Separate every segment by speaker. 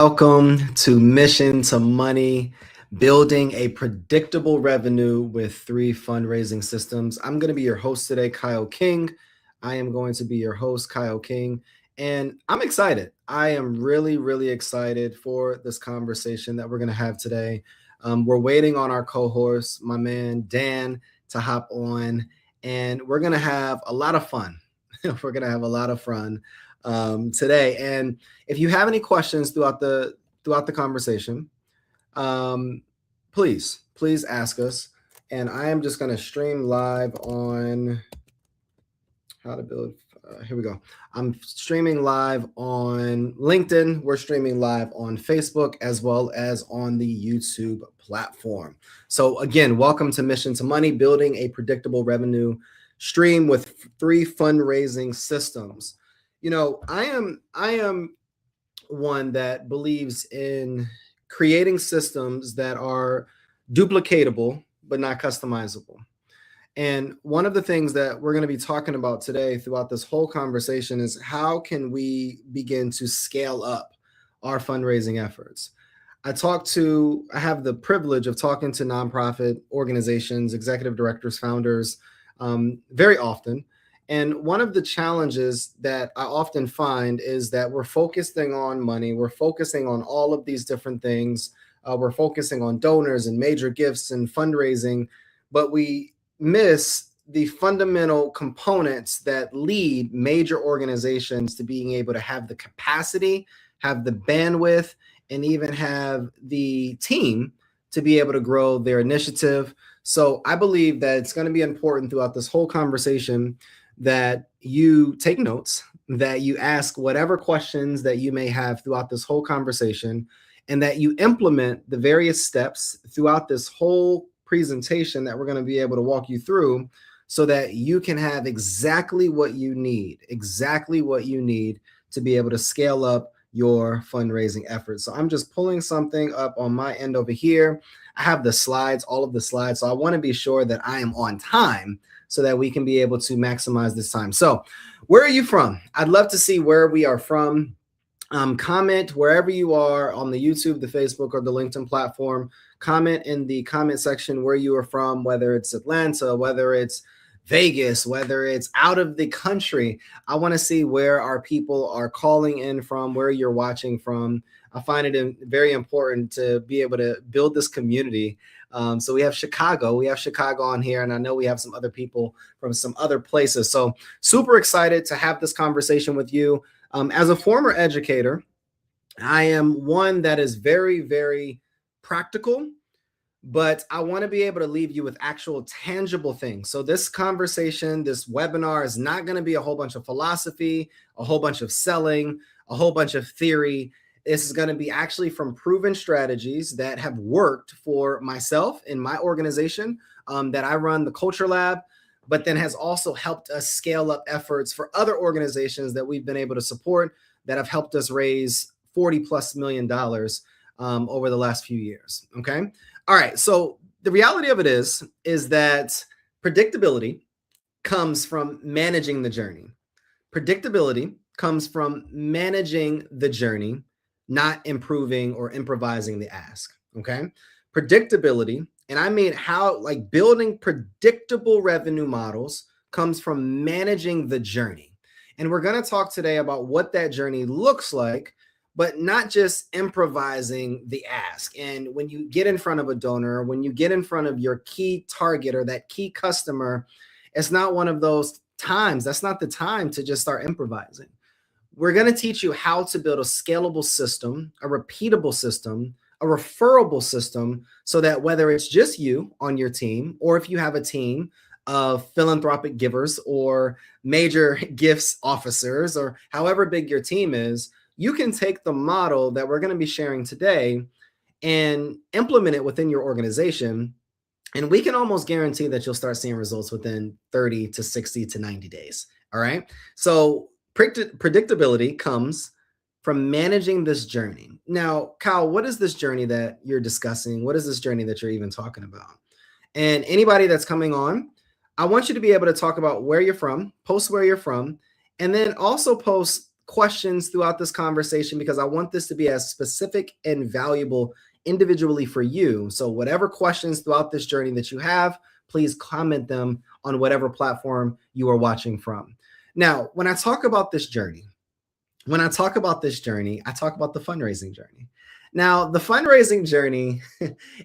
Speaker 1: Welcome to Mission to Money, building a predictable revenue with 3 fundraising systems. I'm going to be your host today, Kyle King. I am going to be your host, Kyle King, and I'm excited. I am really, really excited for this conversation that we're going to have today. We're waiting on our co-host, my man Dan, to hop on, and we're going to have a lot of fun. We're going to have a lot of fun today. And if you have any questions throughout the conversation, please ask us. And I am just going to stream live on how to build. Here we go. I'm streaming live on LinkedIn. We're streaming live on Facebook as well as on the YouTube platform. So again, welcome to Mission to Money, building a predictable revenue stream with 3 fundraising systems. You know, I am one that believes in creating systems that are duplicatable but not customizable. And one of the things that we're going to be talking about today throughout this whole conversation is how can we begin to scale up our fundraising efforts. I have the privilege of talking to nonprofit organizations, executive directors, founders, very often. And one of the challenges that I often find is that we're focusing on money. We're focusing on all of these different things. We're focusing on donors and major gifts and fundraising, but we miss the fundamental components that lead major organizations to being able to have the capacity, have the bandwidth, and even have the team to be able to grow their initiative. So I believe that it's going to be important throughout this whole conversation that you take notes, that you ask whatever questions that you may have throughout this whole conversation, and that you implement the various steps throughout this whole presentation that we're going to be able to walk you through so that you can have exactly what you need to be able to scale up your fundraising efforts. So I'm just pulling something up on my end over here. I have the slides, all of the slides. So I want to be sure that I am on time so that we can be able to maximize this time. So where are you from? I'd love to see where we are from. Comment wherever you are on the YouTube, the Facebook, or the LinkedIn platform. Comment in the comment section where you are from, whether it's Atlanta, whether it's Vegas, whether it's out of the country. I want to see where our people are calling in from, where you're watching from. I find it very important to be able to build this community. So we have Chicago on here, and I know we have some other people from some other places. So super excited to have this conversation with you. As a former educator, I am one that is very, very practical, but I want to be able to leave you with actual tangible things. So this conversation, this webinar is not going to be a whole bunch of philosophy, a whole bunch of selling, a whole bunch of theory. This is going to be actually from proven strategies that have worked for myself in my organization that I run, the Culture Lab, but then has also helped us scale up efforts for other organizations that we've been able to support that have helped us raise $40+ million over the last few years. Okay. All right. So the reality of it is that predictability comes from managing the journey. Predictability comes from managing the journey, not improving or improvising the ask. Okay. Predictability, and I mean building predictable revenue models, comes from managing the journey. And we're going to talk today about what that journey looks like, but not just improvising the ask. And when you get in front of a donor, when you get in front of your key target or that key customer, it's not one of those times. That's not the time to just start improvising. We're going to teach you how to build a scalable system, a repeatable system, a referable system, so that whether it's just you on your team, or if you have a team of philanthropic givers or major gifts officers, or however big your team is, you can take the model that we're going to be sharing today and implement it within your organization. And we can almost guarantee that you'll start seeing results within 30 to 60 to 90 days. All right. So predictability comes from managing this journey. Now, Kyle, what is this journey that you're discussing? What is this journey that you're even talking about? And anybody that's coming on, I want you to be able to talk about where you're from, post where you're from, and then also post questions throughout this conversation because I want this to be as specific and valuable individually for you. So whatever questions throughout this journey that you have, please comment them on whatever platform you are watching from. Now, when I talk about this journey, I talk about the fundraising journey. Now, the fundraising journey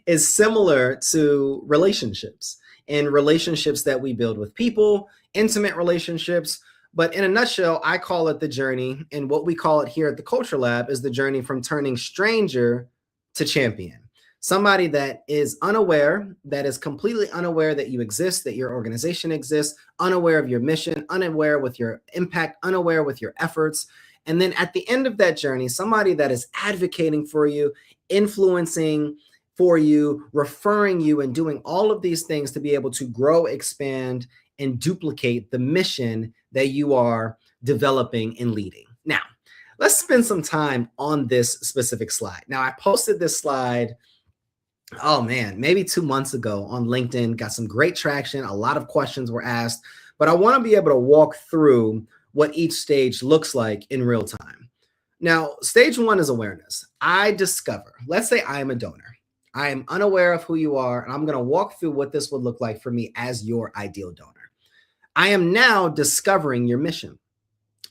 Speaker 1: is similar to relationships and relationships that we build with people, intimate relationships. But in a nutshell, I call it the journey. And what we call it here at the Culture Lab is the journey from turning stranger to champion. Somebody that is unaware, that is completely unaware that you exist, that your organization exists, unaware of your mission, unaware with your impact, unaware with your efforts. And then at the end of that journey, somebody that is advocating for you, influencing for you, referring you, and doing all of these things to be able to grow, expand, and duplicate the mission that you are developing and leading. Now, let's spend some time on this specific slide. Now, I posted this slide, oh man, maybe 2 months ago on LinkedIn, got some great traction. A lot of questions were asked, but I want to be able to walk through what each stage looks like in real time. Now, stage one is awareness. I discover, let's say I am a donor. I am unaware of who you are, and I'm going to walk through what this would look like for me as your ideal donor. I am now discovering your mission.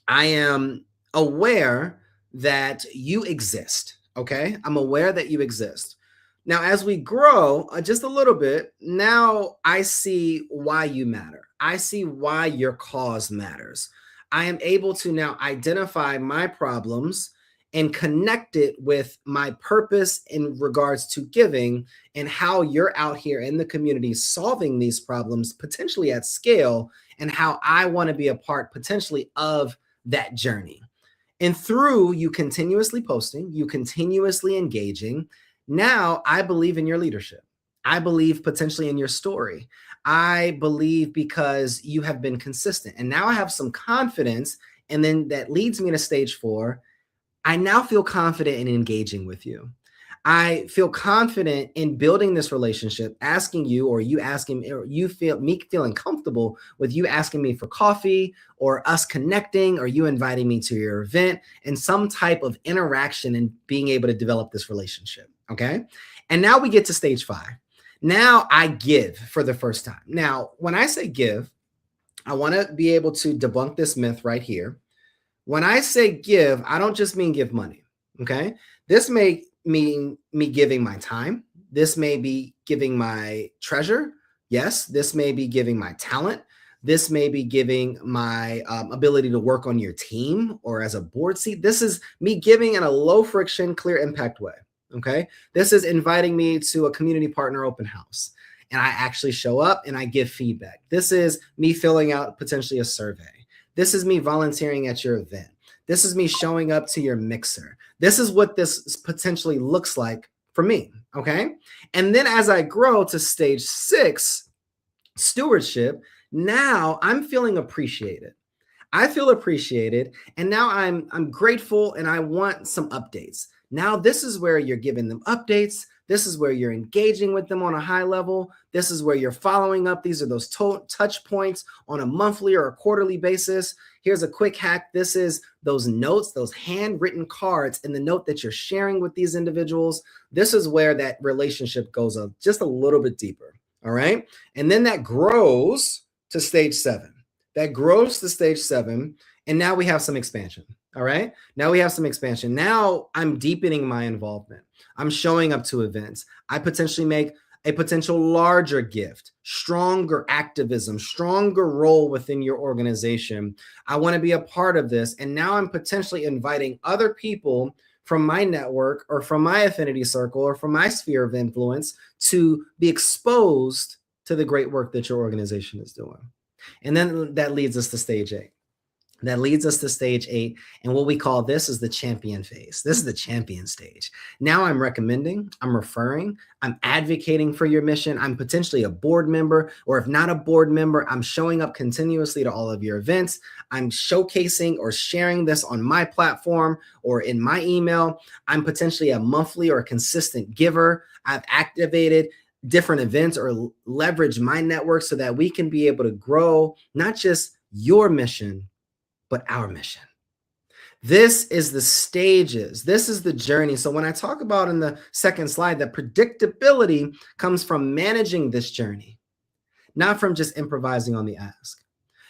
Speaker 1: I am aware that you exist, okay? I'm aware that you exist. Now, as we grow just a little bit, now I see why you matter. I see why your cause matters. I am able to now identify my problems and connect it with my purpose in regards to giving and how you're out here in the community solving these problems potentially at scale, and how I want to be a part potentially of that journey. And through you continuously posting, you continuously engaging, now I believe in your leadership. I believe potentially in your story. I believe because you have been consistent. And now I have some confidence. And then that leads me to stage 4. I now feel confident in engaging with you. I feel confident in building this relationship, asking you, or you asking me, or you feel me feeling comfortable with you asking me for coffee, or us connecting, or you inviting me to your event, and some type of interaction and being able to develop this relationship. Okay. And now we get to stage 5. Now I give for the first time. Now, when I say give, I want to be able to debunk this myth right here. When I say give, I don't just mean give money. Okay. This may mean me giving my time. This may be giving my treasure. Yes. This may be giving my talent. This may be giving my ability to work on your team or as a board seat. This is me giving in a low friction, clear impact way. Okay. This is inviting me to a community partner open house, and I actually show up and I give feedback. This is me filling out potentially a survey. This is me volunteering at your event. This is me showing up to your mixer. This is what this potentially looks like for me. Okay. And then as I grow to stage 6, stewardship, now I'm feeling appreciated. I feel appreciated. And now I'm grateful, and I want some updates. Now, this is where you're giving them updates. This is where you're engaging with them on a high level. This is where you're following up. These are those touch points on a monthly or a quarterly basis. Here's a quick hack. This is those notes, those handwritten cards in the note that you're sharing with these individuals. This is where that relationship goes up just a little bit deeper. All right. And then that grows to stage 7. That grows to stage 7. And now we have some expansion. All right. Now we have some expansion. Now I'm deepening my involvement. I'm showing up to events. I potentially make a potential larger gift, stronger activism, stronger role within your organization. I want to be a part of this. And now I'm potentially inviting other people from my network or from my affinity circle or from my sphere of influence to be exposed to the great work that your organization is doing. And then that leads us to stage 8. That leads us to stage 8. And what we call this is the champion phase. This is the champion stage. Now I'm recommending, I'm referring, I'm advocating for your mission. I'm potentially a board member, or if not a board member, I'm showing up continuously to all of your events. I'm showcasing or sharing this on my platform or in my email. I'm potentially a monthly or consistent giver. I've activated different events or leverage my network so that we can be able to grow not just your mission, but our mission. This is the stages. This is the journey. So when I talk about in the second slide that predictability comes from managing this journey, not from just improvising on the ask.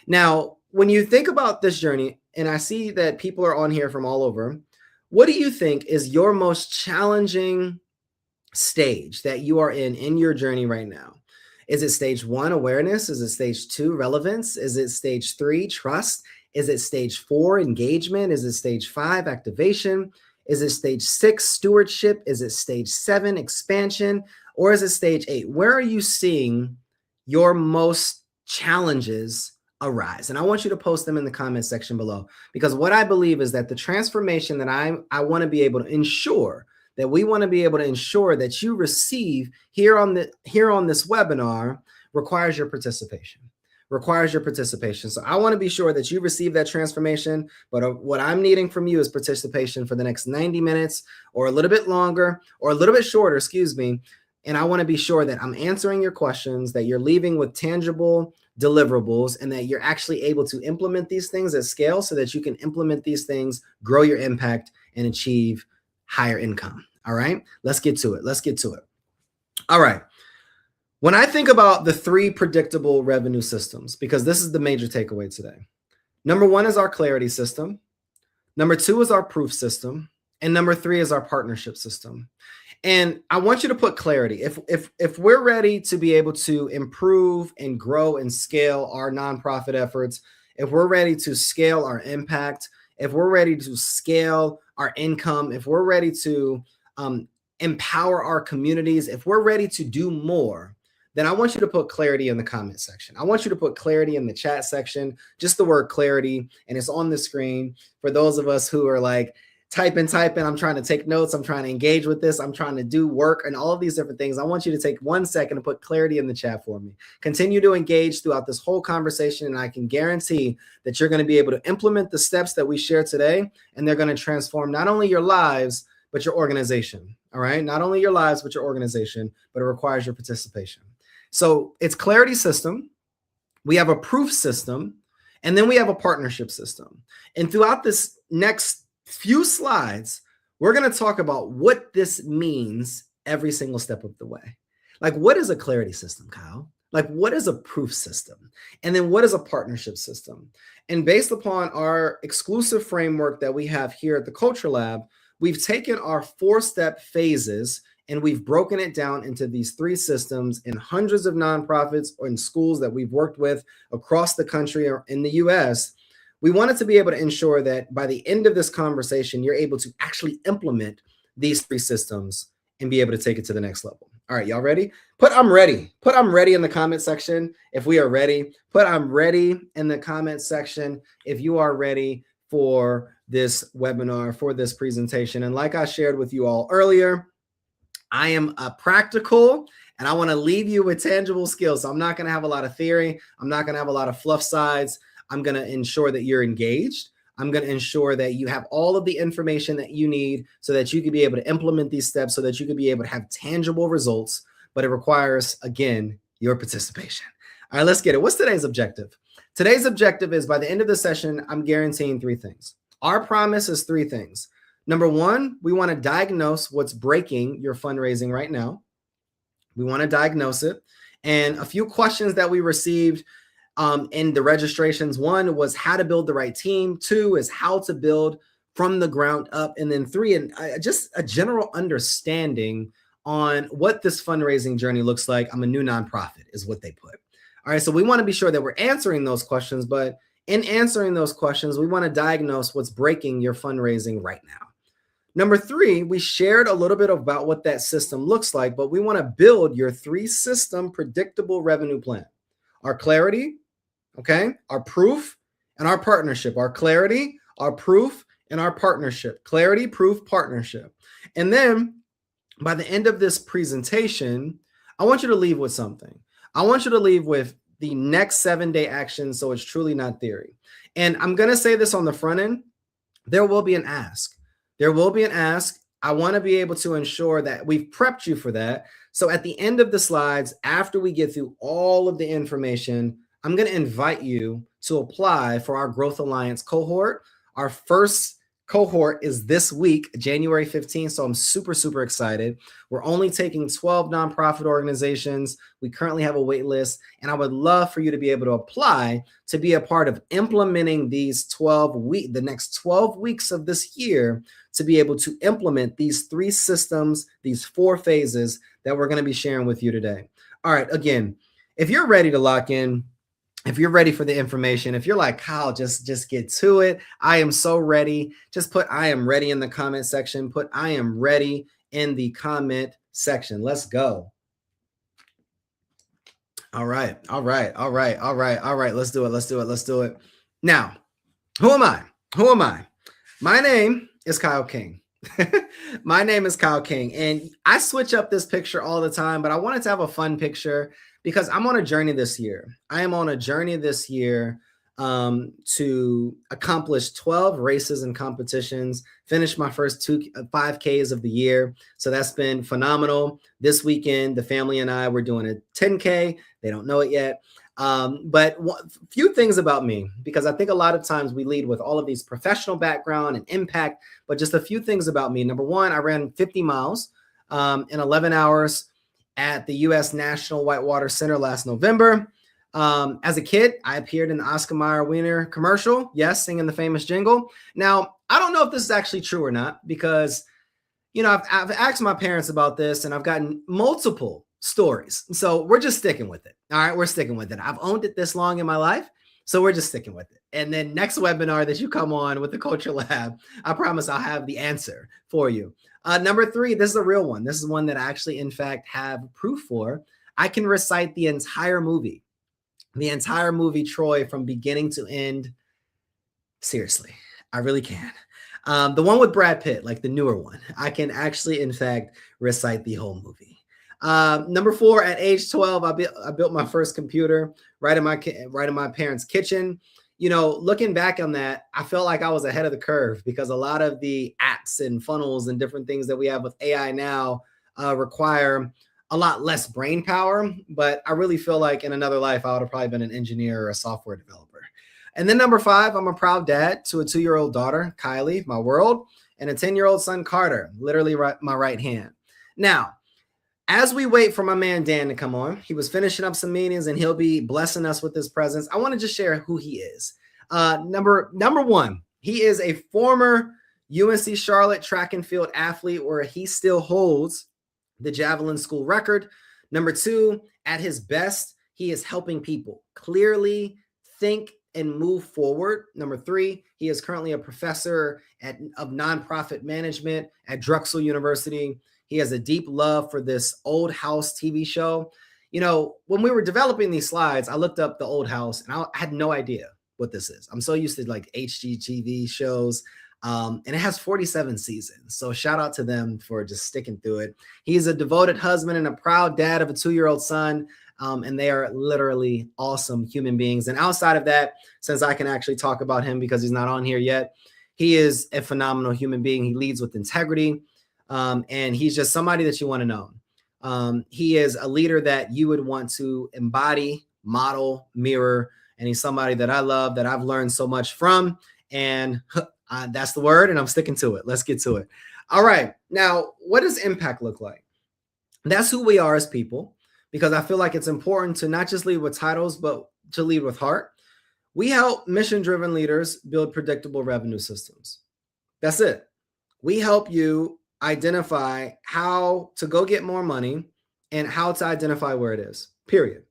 Speaker 1: Now, when you think about this journey, and I see that people are on here from all over, what do you think is your most challenging stage that you are in your journey right now? Is it stage 1, awareness? Is it stage 2, relevance? Is it stage 3, trust? Is it stage 4, engagement? Is it stage 5, activation? Is it stage 6, stewardship? Is it stage 7, expansion? Or is it stage 8? Where are you seeing your most challenges arise? And I want you to post them in the comment section below, because what I believe is that the transformation that I want to be able to ensure, that we want to be able to ensure that you receive here on this webinar requires your participation. So I want to be sure that you receive that transformation, but what I'm needing from you is participation for the next 90 minutes or a little bit longer or a little bit shorter, excuse me. And I want to be sure that I'm answering your questions, that you're leaving with tangible deliverables, and that you're actually able to implement these things at scale so that you can implement these things, grow your impact, and achieve higher income. All right, let's get to it. All right. When I think about the 3 predictable revenue systems, because this is the major takeaway today. Number 1 is our clarity system. Number 2 is our proof system. And number 3 is our partnership system. And I want you to put clarity. If we're ready to be able to improve and grow and scale our nonprofit efforts, if we're ready to scale our impact, if we're ready to scale our income, if we're ready to empower our communities, if we're ready to do more, then I want you to put clarity in the comment section. I want you to put clarity in the chat section, just the word clarity, and it's on the screen for those of us who are like, typing. I'm trying to take notes. I'm trying to engage with this. I'm trying to do work and all of these different things. I want you to take 1 second and put clarity in the chat for me. Continue to engage throughout this whole conversation, and I can guarantee that you're going to be able to implement the steps that we share today, and they're going to transform not only your lives, but your organization. All right? Not only your lives, but your organization, but it requires your participation. So it's clarity system. We have a proof system, and then we have a partnership system. And throughout this next few slides, we're going to talk about what this means every single step of the way. Like, what is a clarity system, Kyle? Like, what is a proof system? And then what is a partnership system? And based upon our exclusive framework that we have here at the Culture Lab, we've taken our 4-step phases and we've broken it down into these 3 systems in hundreds of nonprofits or in schools that we've worked with across the country or in the US. We wanted to be able to ensure that by the end of this conversation, you're able to actually implement these 3 systems and be able to take it to the next level. All right, y'all ready? Put I'm ready. Put I'm ready in the comment section if we are ready. Put I'm ready in the comment section if you are ready for this webinar, for this presentation. And like I shared with you all earlier, I am a practical, and I want to leave you with tangible skills. So I'm not going to have a lot of theory. I'm not going to have a lot of fluff sides. I'm going to ensure that you're engaged. I'm going to ensure that you have all of the information that you need so that you can be able to implement these steps, so that you can be able to have tangible results. But it requires, again, your participation. All right, let's get it. What's today's objective? Today's objective is, by the end of the session, I'm guaranteeing 3 things. Our promise is 3 things. Number 1, we want to diagnose what's breaking your fundraising right now. We want to diagnose it. And a few questions that we received in the registrations. 1 was how to build the right team. 2 is how to build from the ground up. And then 3, and just a general understanding on what this fundraising journey looks like. I'm a new nonprofit is what they put. All right, so we want to be sure that we're answering those questions, but in answering those questions, we want to diagnose what's breaking your fundraising right now. Number 3, we shared a little bit about what that system looks like, but we want to build your 3-system predictable revenue plan. Our clarity, okay, our proof, and our partnership. Our clarity, our proof, and our partnership. Clarity, proof, partnership. And then by the end of this presentation, I want you to leave with something. I want you to leave with the next 7-day action, so it's truly not theory. And I'm going to say this on the front end. There will be an ask. There will be an ask. I want to be able to ensure that we've prepped you for that. So at the end of the slides, after we get through all of the information, I'm going to invite you to apply for our Growth Alliance cohort, our first cohort is this week, January 15th. So I'm super, super excited. We're only taking 12 nonprofit organizations. We currently have a wait list, and I would love for you to be able to apply to be a part of implementing these the next 12 weeks of this year, to be able to implement these 3 systems, these 4 phases that we're going to be sharing with you today. All right. Again, if you're ready to lock in, if you're ready for the information, if you're like, Kyle, just get to it. I am so ready. Just put I am ready in the comment section. Put I am ready in the comment section. Let's go. All right. All right. All right. All right. All right. Let's do it. Let's do it. Let's do it. Now, who am I? Who am I? My name is Kyle King. My name is Kyle King, and I switch up this picture all the time, but I wanted to have a fun picture because I'm on a journey this year. I am on a journey this year to accomplish 12 races and competitions, finish my first 5Ks of the year. So that's been phenomenal. This weekend, the family and I were doing a 10K. They don't know it yet. But few things about me, because I think a lot of times we lead with all of these professional background and impact, but just a few things about me. Number one, I ran 50 miles in 11 hours at the U.S. National Whitewater Center last November. As a kid, I appeared in the Oscar Mayer Wiener commercial. Yes, singing the famous jingle. Now, I don't know if this is actually true or not, because, you know, I've asked my parents about this, and I've gotten multiple stories. So we're just sticking with it. All right, we're sticking with it. I've owned it this long in my life, so we're just sticking with it. And then next webinar that you come on with the Culture Lab, I promise I'll have the answer for you. Number 3, this is a real one. This is one that I actually, in fact, have proof for. I can recite the entire movie Troy, from beginning to end. Seriously, I really can. The one with Brad Pitt, like the newer one, I can actually, in fact, recite the whole movie. Number 4, at age 12, I built my first computer right in my parents' kitchen. You know, looking back on that, I felt like I was ahead of the curve, because a lot of the apps and funnels and different things that we have with AI now require a lot less brain power. But I really feel like in another life, I would have probably been an engineer or a software developer. And then number 5, I'm a proud dad to a 2-year-old daughter, Kylie, my world, and a 10-year-old son, Carter, literally my right hand. Now, as we wait for my man Dan to come on, he was finishing up some meetings, and he'll be blessing us with his presence. I want to just share who he is. Number 1, he is a former UNC Charlotte track and field athlete, where he still holds the javelin school record. Number 2, at his best, he is helping people clearly think and move forward. Number 3, he is currently a professor of nonprofit management at Drexel University. He has a deep love for this Old House TV show. You know, when we were developing these slides, I looked up the Old House, and I had no idea what this is. I'm so used to like HGTV shows, and it has 47 seasons. So shout out to them for just sticking through it. He's a devoted husband and a proud dad of a 2-year-old son. And they are literally awesome human beings. And outside of that, since I can actually talk about him because he's not on here yet, he is a phenomenal human being. He leads with integrity. And he's just somebody that you want to know. He is a leader that you would want to embody, model, mirror. And he's somebody that I love, that I've learned so much from. And that's the word, and I'm sticking to it. Let's get to it. All right. Now, what does impact look like? That's who we are as people, because I feel like it's important to not just lead with titles, but to lead with heart. We help mission-driven leaders build predictable revenue systems. That's it. We help you identify how to go get more money and how to identify where it is, period.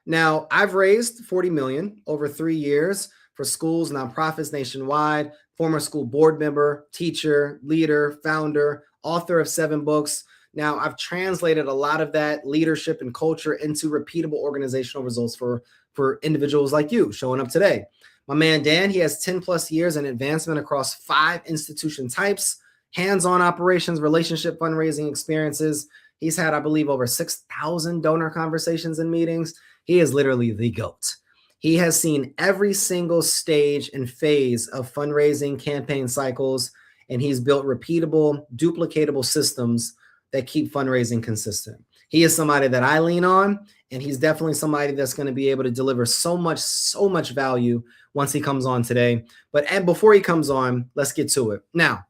Speaker 1: Now, I've raised $40 million over 3 years for schools, nonprofits nationwide, former school board member, teacher, leader, founder, author of 7 books. Now, I've translated a lot of that leadership and culture into repeatable organizational results for individuals like you showing up today. My man, Dan, he has 10 plus years in advancement across 5 institution types, hands-on operations, relationship fundraising experiences. He's had, I believe, over 6,000 donor conversations and meetings. He is literally the GOAT. He has seen every single stage and phase of fundraising campaign cycles, and he's built repeatable, duplicatable systems that keep fundraising consistent. He is somebody that I lean on, and he's definitely somebody that's going to be able to deliver so much value once he comes on today. But and before he comes on, let's get to it. Now,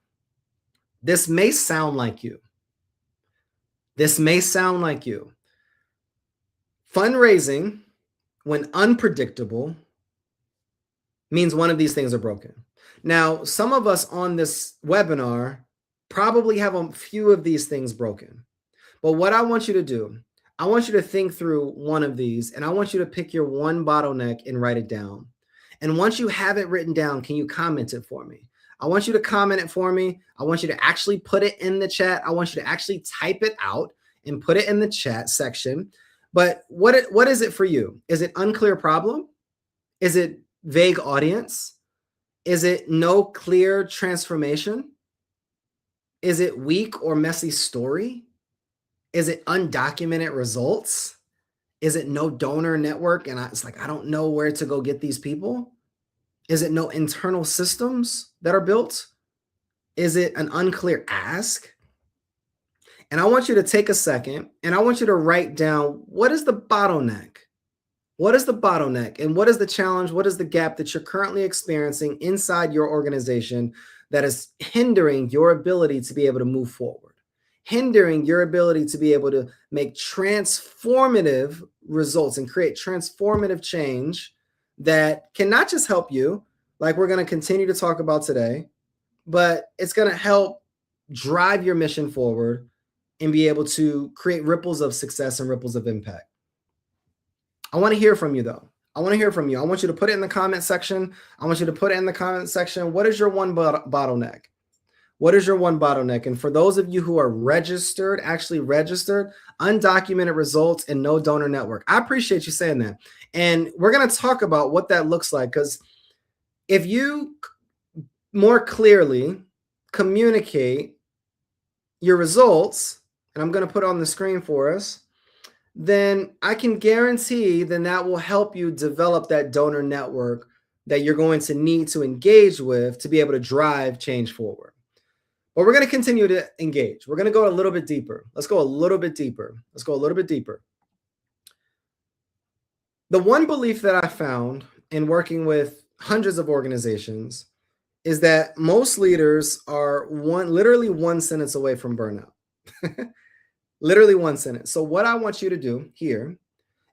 Speaker 1: this may sound like you. This may sound like you. Fundraising, when unpredictable, means one of these things are broken. Now, some of us on this webinar probably have a few of these things broken. But what I want you to do, I want you to think through one of these, and I want you to pick your one bottleneck and write it down. And once you have it written down, can you comment it for me? I want you to comment it for me. I want you to actually put it in the chat. I want you to actually type it out and put it in the chat section. But what is it for you? Is it unclear problem? Is it vague audience? Is it no clear transformation? Is it weak or messy story? Is it undocumented results? Is it no donor network? And it's like, I don't know where to go get these people. Is it no internal systems that are built? Is it an unclear ask? And I want you to take a second and I want you to write down, what is the bottleneck? What is the bottleneck? And what is the challenge? What is the gap that you're currently experiencing inside your organization that is hindering your ability to be able to move forward, hindering your ability to be able to make transformative results and create transformative change that can not just help you, like we're going to continue to talk about today, but it's going to help drive your mission forward and be able to create ripples of success and ripples of impact. I want to hear from you, though. I want to hear from you. I want you to put it in the comment section. I want you to put it in the comment section. What is your one bottleneck? What is your one bottleneck? And for those of you who are registered, actually registered, undocumented results and no donor network, I appreciate you saying that. And we're going to talk about what that looks like, because if you more clearly communicate your results, and I'm going to put on the screen for us, then I can guarantee then that will help you develop that donor network that you're going to need to engage with to be able to drive change forward. But we're going to continue to engage. We're going to go a little bit deeper. Let's go a little bit deeper. Let's go a little bit deeper. The one belief that I found in working with hundreds of organizations is that most leaders are literally one sentence away from burnout. Literally one sentence. So what I want you to do here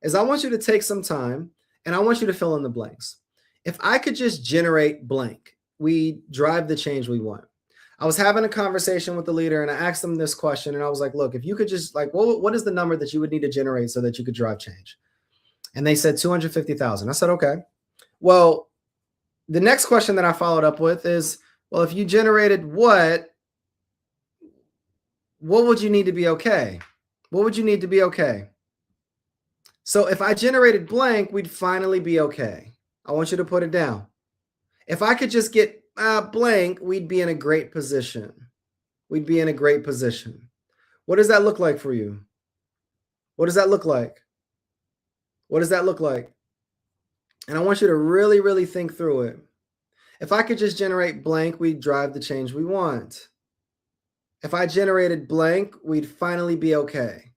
Speaker 1: is I want you to take some time and I want you to fill in the blanks. If I could just generate blank, we drive the change we want. I was having a conversation with the leader and I asked them this question and I was like, look, if you could just like, what is the number that you would need to generate so that you could drive change? And they said 250,000. I said, okay. Well, the next question that I followed up with is, well, if you generated what would you need to be okay? What would you need to be okay? So if I generated blank, we'd finally be okay. I want you to put it down. If I could just get blank, we'd be in a great position. We'd be in a great position. What does that look like for you? What does that look like? What does that look like? And I want you to really, really think through it. If I could just generate blank, we'd drive the change we want. If I generated blank, we'd finally be okay.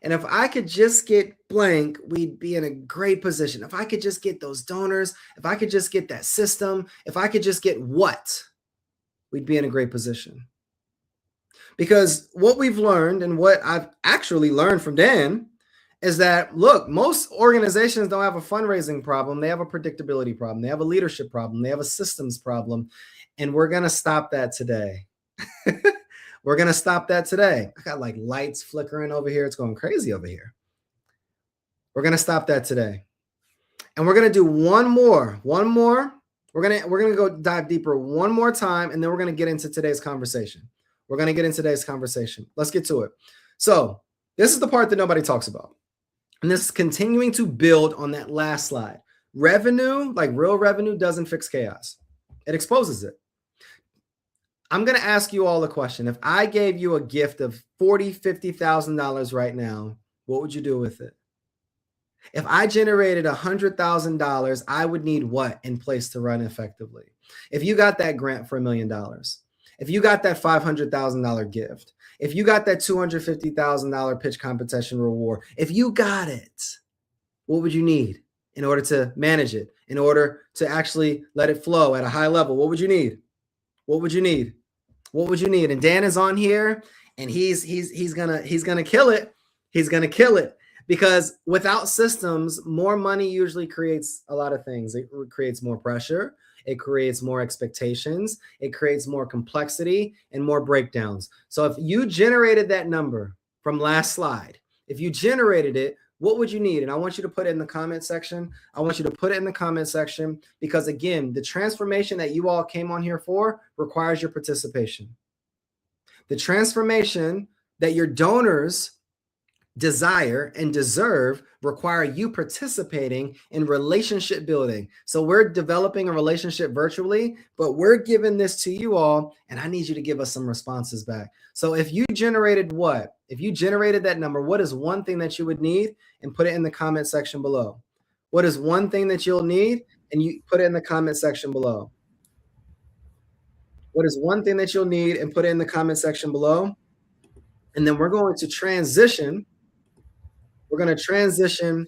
Speaker 1: And if I could just get blank, we'd be in a great position. If I could just get those donors, if I could just get that system, if I could just get what, we'd be in a great position. Because what we've learned and what I've actually learned from Dan is that, look, most organizations don't have a fundraising problem. They have a predictability problem. They have a leadership problem. They have a systems problem. And we're going to stop that today. We're going to stop that today. I got like lights flickering over here. It's going crazy over here. We're going to stop that today. And we're going to do one more. We're going to go dive deeper one more time. And then we're going to get into today's conversation. Let's get to it. So this is the part that nobody talks about. And this is continuing to build on that last slide. Revenue, like real revenue, doesn't fix chaos. It exposes it. I'm going to ask you all a question. If I gave you a gift of $40,000, $50,000 right now, what would you do with it? If I generated $100,000, I would need what in place to run effectively? If you got that grant for $1 million, if you got that $500,000 gift, If you got that $250,000 pitch competition reward, if you got it, what would you need in order to manage it, in order to actually let it flow at a high level? What would you need? What would you need? What would you need? And Dan is on here, and he's gonna kill it. He's gonna kill it, because without systems, more money usually creates a lot of things. It creates more pressure. It creates more expectations. It creates more complexity and more breakdowns. So if you generated that number from last slide, if you generated it, what would you need? And I want you to put it in the comment section. I want you to put it in the comment section, because again, the transformation that you all came on here for requires your participation. The transformation that your donors desire and deserve require you participating in relationship building. So we're developing a relationship virtually, but we're giving this to you all, and I need you to give us some responses back. So if you generated what? If you generated that number, what is one thing that you would need? And put it in the comment section below. What is one thing that you'll need? And you put it in the comment section below. What is one thing that you'll need? And put it in the comment section below. And then we're going to transition. We're going to transition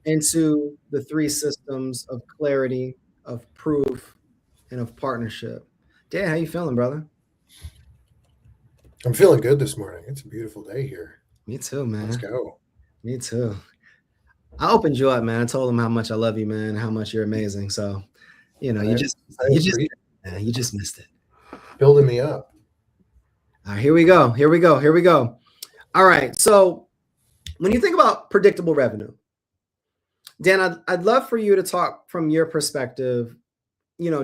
Speaker 1: into the three systems of clarity, of proof, and of partnership. Dan, how you feeling, brother?
Speaker 2: I'm feeling good this morning. It's a beautiful day here.
Speaker 1: Me too, man.
Speaker 2: Let's go.
Speaker 1: Me too. I opened you up, man. I told them how much I love you, man, how much you're amazing. So, you just missed it.
Speaker 2: Building me up.
Speaker 1: All right, here we go. All right. So when you think about predictable revenue, Dan, I'd love for you to talk from your perspective,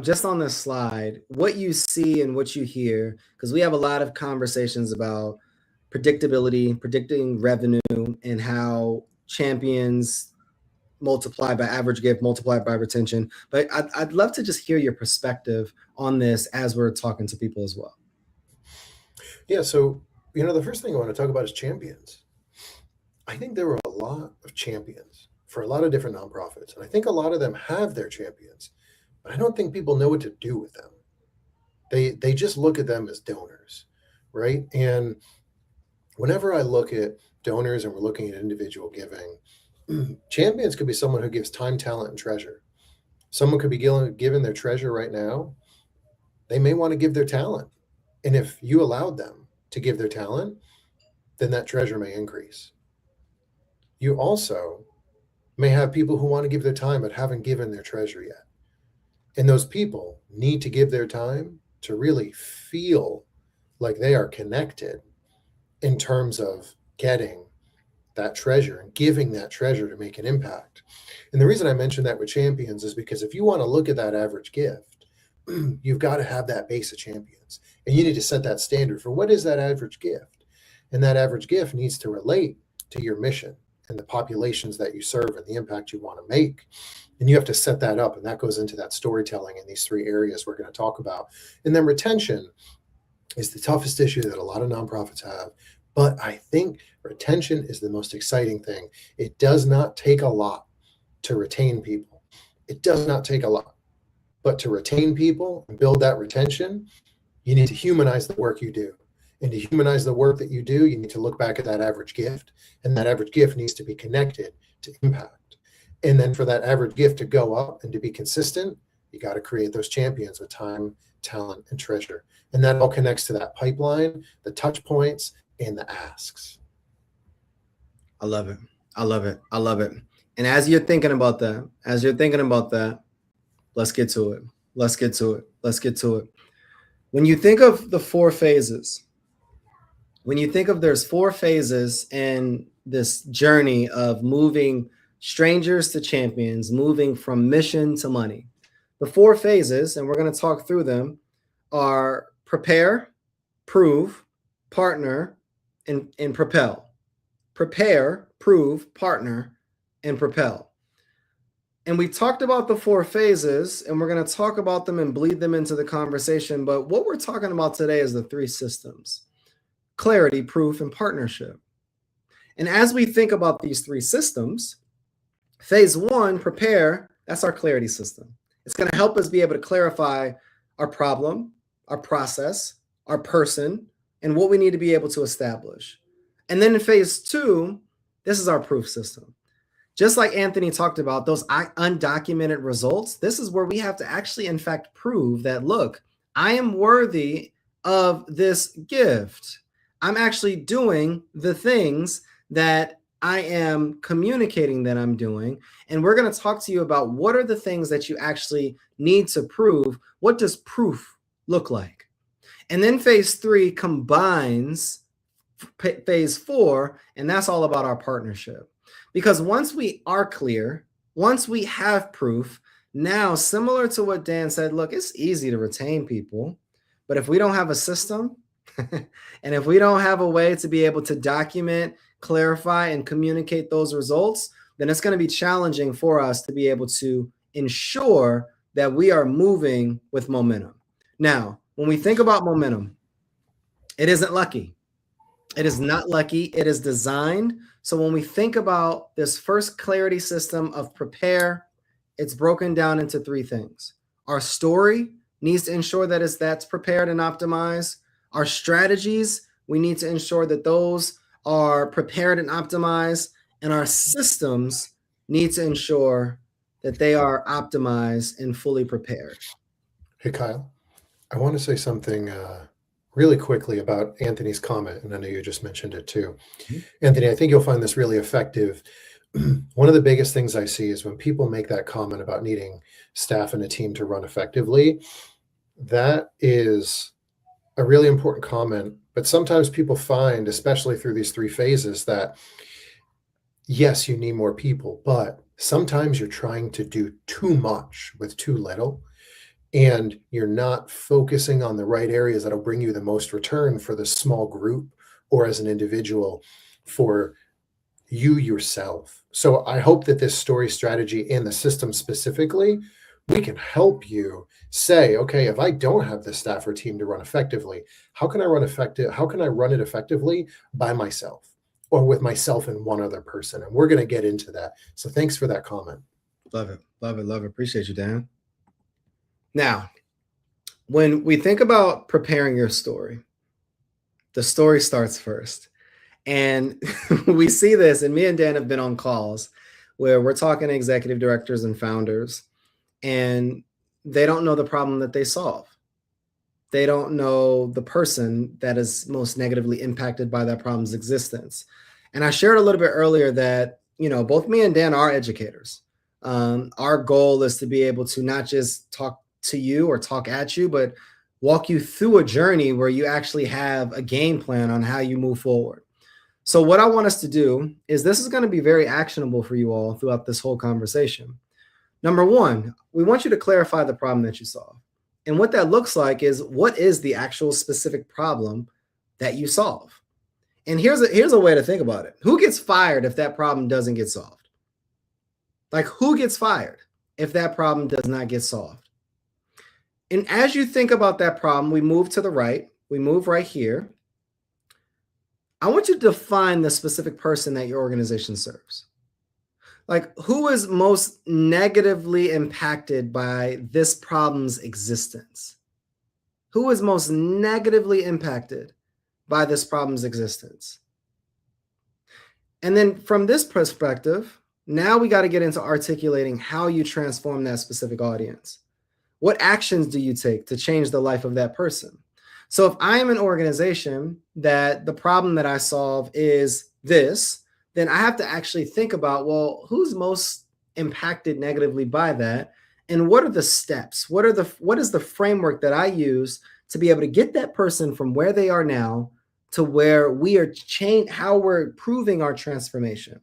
Speaker 1: just on this slide, what you see and what you hear, because we have a lot of conversations about predictability, predicting revenue, and how champions multiply by average gift, multiply by retention. But I'd love to just hear your perspective on this as we're talking to people as well.
Speaker 2: Yeah. So, the first thing I want to talk about is champions. I think there were a lot of champions for a lot of different nonprofits. And I think a lot of them have their champions, but I don't think people know what to do with them. They just look at them as donors, right? And whenever I look at donors and we're looking at individual giving, champions could be someone who gives time, talent, and treasure. Someone could be given their treasure right now. They may want to give their talent. And if you allowed them to give their talent, then that treasure may increase. You also may have people who want to give their time but haven't given their treasure yet. And those people need to give their time to really feel like they are connected in terms of getting that treasure and giving that treasure to make an impact. And the reason I mentioned that with champions is because if you want to look at that average gift, you've got to have that base of champions. And you need to set that standard for what is that average gift. And that average gift needs to relate to your mission and the populations that you serve and the impact you want to make. And you have to set that up. And that goes into that storytelling in these three areas we're going to talk about. And then retention is the toughest issue that a lot of nonprofits have. But I think retention is the most exciting thing. It does not take a lot to retain people. It does not take a lot. But to retain people and build that retention, you need to humanize the work you do. And to humanize the work that you do, you need to look back at that average gift. And that average gift needs to be connected to impact. And then for that average gift to go up and to be consistent, you got to create those champions with time, talent, and treasure. And that all connects to that pipeline, the touch points, and the asks.
Speaker 1: I love it. And as you're thinking about that, let's get to it. When you think of the four phases, there's four phases in this journey of moving strangers to champions, moving from mission to money. The four phases, and we're going to talk through them, are prepare, prove, partner, and propel. Prepare, prove, partner, and propel. And we talked about the four phases, and we're going to talk about them and bleed them into the conversation. But what we're talking about today is the three systems: clarity, proof, and partnership. And as we think about these three systems, phase one, prepare, that's our clarity system. It's going to help us be able to clarify our problem, our process, our person, and what we need to be able to establish. And then in phase 2, this is our proof system. Just like Anthony talked about, those undocumented results, this is where we have to actually, in fact, prove that, look, I am worthy of this gift. I'm actually doing the things that I am communicating that I'm doing. And we're going to talk to you about what are the things that you actually need to prove. What does proof look like? And then phase 3 combines phase 4, and that's all about our partnership. Because once we are clear, once we have proof, now similar to what Dan said, look, it's easy to retain people, but if we don't have a system and if we don't have a way to be able to document, clarify, and communicate those results, then it's going to be challenging for us to be able to ensure that we are moving with momentum. Now, when we think about momentum, it isn't lucky. It is not lucky. It is designed. So when we think about this first clarity system of prepare, it's broken down into 3 things. Our story needs to ensure that that's prepared and optimized. Our strategies, we need to ensure that those are prepared and optimized. And our systems need to ensure that they are optimized and fully prepared.
Speaker 2: Hey, Kyle, I want to say something really quickly about Anthony's comment, and I know you just mentioned it too.
Speaker 1: Mhm.
Speaker 2: Anthony, I think you'll find this really effective. One of the biggest things I see is when people make that comment about needing staff and a team to run effectively, that is a really important comment. But sometimes people find, especially through these 3 phases, that yes, you need more people, but sometimes you're trying to do too much with too little, and you're not focusing on the right areas that'll bring you the most return for the small group or as an individual for you yourself. So I hope that this story strategy and the system specifically, we can help you say, okay, if I don't have the staff or team to run effectively, how can I run it effectively by myself or with myself and one other person? And we're going to get into that. So thanks for that comment.
Speaker 1: Love it. Love it. Love it. Appreciate you, Dan. Now, when we think about preparing your story, the story starts first. And we see this, and me and Dan have been on calls where we're talking to executive directors and founders, and they don't know the problem that they solve. They don't know the person that is most negatively impacted by that problem's existence. And I shared a little bit earlier that, both me and Dan are educators. Our goal is to be able to not just talk to you or talk at you, but walk you through a journey where you actually have a game plan on how you move forward. So what I want us to do is this is going to be very actionable for you all throughout this whole conversation. Number 1, we want you to clarify the problem that you solve. And what that looks like is, what is the actual specific problem that you solve? And here's a way to think about it. Who gets fired if that problem doesn't get solved? Like, who gets fired if that problem does not get solved? And as you think about that problem, we move to the right. We move right here. I want you to define the specific person that your organization serves. Like, who is most negatively impacted by this problem's existence? Who is most negatively impacted by this problem's existence? And then from this perspective, now we got to get into articulating how you transform that specific audience. What actions do you take to change the life of that person? So if I am an organization that the problem that I solve is this, then I have to actually think about, well, who's most impacted negatively by that? And what are the steps? What is the framework that I use to be able to get that person from where they are now to where we are how we're proving our transformation?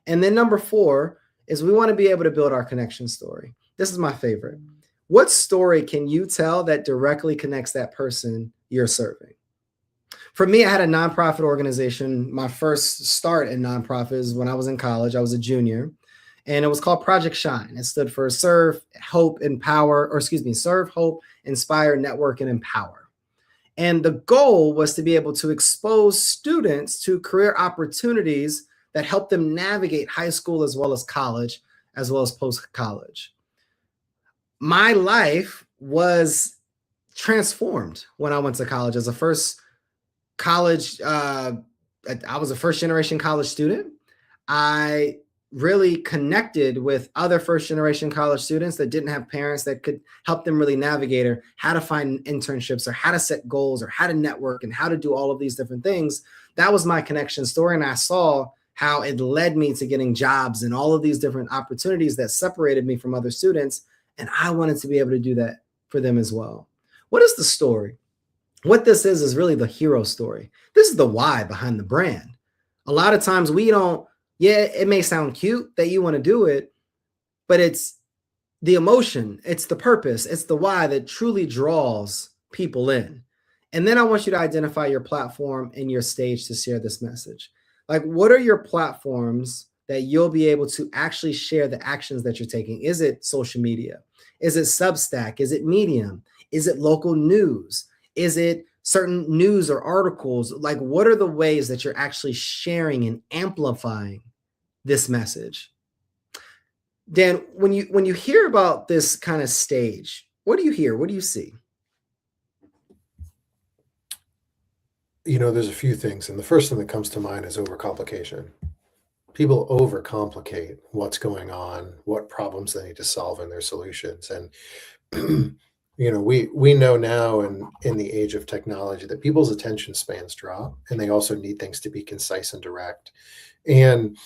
Speaker 1: And then number 4 is we want to be able to build our connection story. This is my favorite. What story can you tell that directly connects that person you're serving? For me, I had a nonprofit organization. My first start in nonprofits when I was in college. I was a junior, and it was called Project Shine. It stood for Serve, Hope, Empower, Serve, Hope, Inspire, Network, and Empower. And the goal was to be able to expose students to career opportunities that help them navigate high school as well as college, as well as post-college. My life was transformed when I went to college as a first college, I was a first generation college student. I really connected with other first generation college students that didn't have parents that could help them really navigate or how to find internships or how to set goals or how to network and how to do all of these different things. That was my connection story. And I saw how it led me to getting jobs and all of these different opportunities that separated me from other students. And I wanted to be able to do that for them as well. What is the story? What this is really the hero story. This is the why behind the brand. A lot of times we don't, yeah, it may sound cute that you want to do it, but it's the emotion, it's the purpose, it's the why that truly draws people in. And then I want you to identify your platform and your stage to share this message. Like, what are your platforms that you'll be able to actually share the actions that you're taking? Is it social media? Is it Substack? Is it Medium? Is it local news? Is it certain news or articles? Like, what are the ways that you're actually sharing and amplifying this message? Dan, when you hear about this kind of stage, what do you hear? What do you see?
Speaker 2: There's a few things, and the first thing that comes to mind is overcomplication. People overcomplicate what's going on, what problems they need to solve in their solutions. And we know now in the age of technology that people's attention spans drop, and they also need things to be concise and direct. And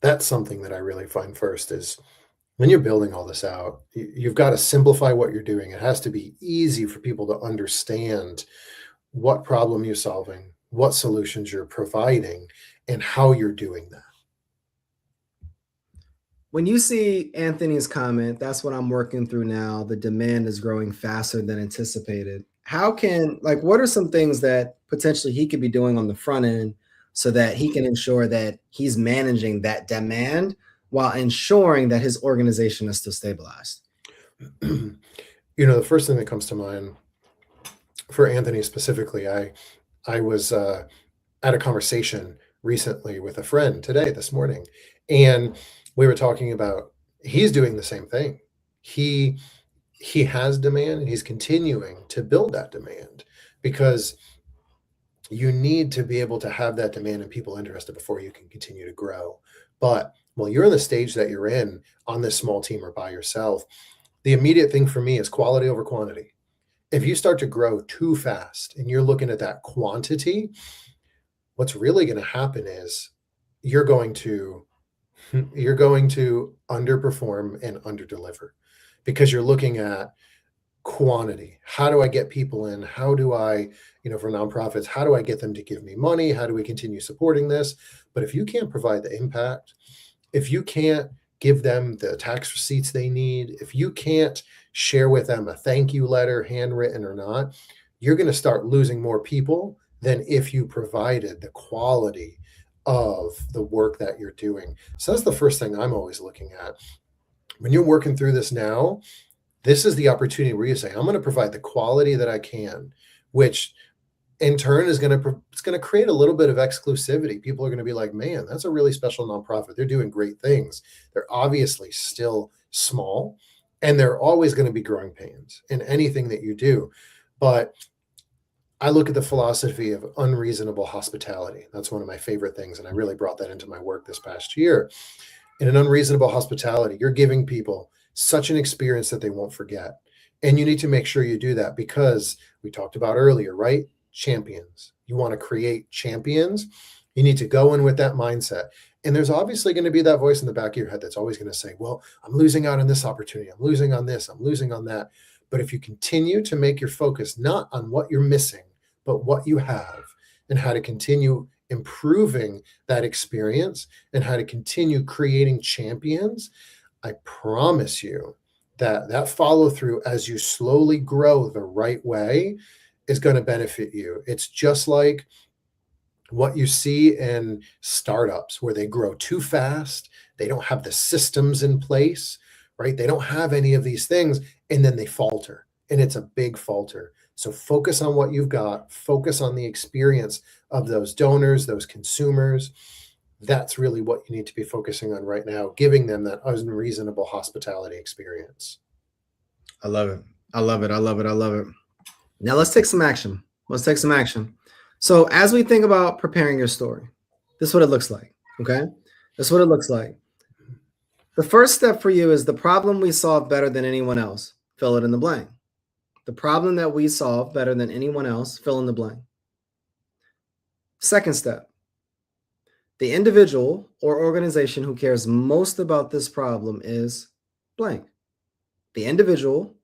Speaker 2: that's something that I really find first is when you're building all this out, you've got to simplify what you're doing. It has to be easy for people to understand what problem you're solving, what solutions you're providing, and how you're doing that.
Speaker 1: When you see Anthony's comment, that's what I'm working through now. The demand is growing faster than anticipated. What are some things that potentially he could be doing on the front end so that he can ensure that he's managing that demand while ensuring that his organization is still stabilized?
Speaker 2: The first thing that comes to mind for Anthony specifically, I was at a conversation recently with a friend this morning, and we were talking about he's doing the same thing. He has demand, and he's continuing to build that demand because you need to be able to have that demand and people interested before you can continue to grow. But while you're in the stage that you're in on this small team or by yourself, the immediate thing for me is quality over quantity. If you start to grow too fast and you're looking at that quantity, what's really going to happen is you're going to underperform and underdeliver because you're looking at quantity. How do I get people in? How do I, for nonprofits, how do I get them to give me money? How do we continue supporting this? But if you can't provide the impact, if you can't give them the tax receipts they need, if you can't share with them a thank you letter, handwritten or not, you're going to start losing more people than if you provided the quality of the work that you're doing. So that's the first thing I'm always looking at. When you're working through this now, this is the opportunity where you say, I'm going to provide the quality that I can, which in turn is going to create a little bit of exclusivity. People are going to be like, man, that's a really special nonprofit. They're doing great things. They're obviously still small, and they're always going to be growing pains in anything that you do. But I look at the philosophy of unreasonable hospitality. That's one of my favorite things, and I really brought that into my work this past year. In an unreasonable hospitality, you're giving people such an experience that they won't forget. And you need to make sure you do that because we talked about earlier, right? Champions. You want to create champions. You need to go in with that mindset. And there's obviously going to be that voice in the back of your head that's always going to say, well, I'm losing out on this opportunity. I'm losing on this. I'm losing on that. But if you continue to make your focus not on what you're missing, but what you have and how to continue improving that experience and how to continue creating champions, I promise you that follow through as you slowly grow the right way is going to benefit you. It's just like what you see in startups where they grow too fast. They don't have the systems in place, right? They don't have any of these things, and then they falter, and it's a big falter. So focus on what you've got, focus on the experience of those donors, those consumers. That's really what you need to be focusing on right now, giving them that unreasonable hospitality experience.
Speaker 1: I love it. I love it. I love it. I love it. Now let's take some action. Let's take some action. So as we think about preparing your story, this is what it looks like. Okay. This is what it looks like. The first step for you is the problem we solve better than anyone else. Fill it in the blank. The problem that we solve better than anyone else, fill in the blank. Second step, the individual or organization who cares most about this problem is blank. The individual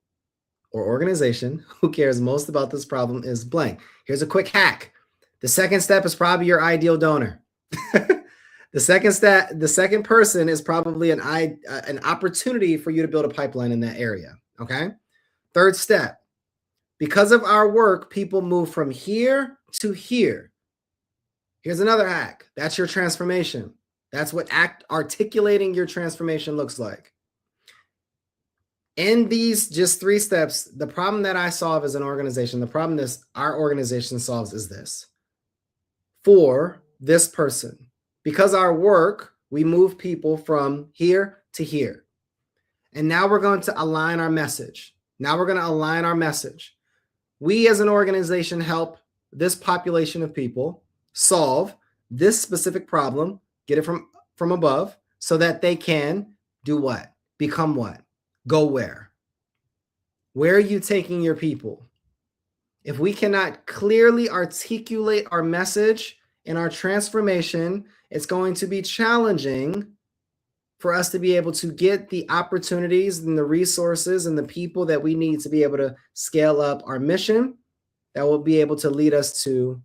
Speaker 1: or organization who cares most about this problem is blank. Here's a quick hack. The second step is probably your ideal donor. The second person is probably an opportunity for you to build a pipeline in that area. Okay. Third step, because of our work, people move from here to here. Here's another hack. That's your transformation. That's what articulating your transformation looks like. In these just 3 steps, the problem that I solve as an organization, the problem that our organization solves is this. For this person, because our work, we move people from here to here. And now we're going to align our message. We as an organization help this population of people solve this specific problem, get it from above, so that they can do what? Become what? Go where? Where are you taking your people? If we cannot clearly articulate our message and our transformation, it's going to be challenging for us to be able to get the opportunities and the resources and the people that we need to be able to scale up our mission that will be able to lead us to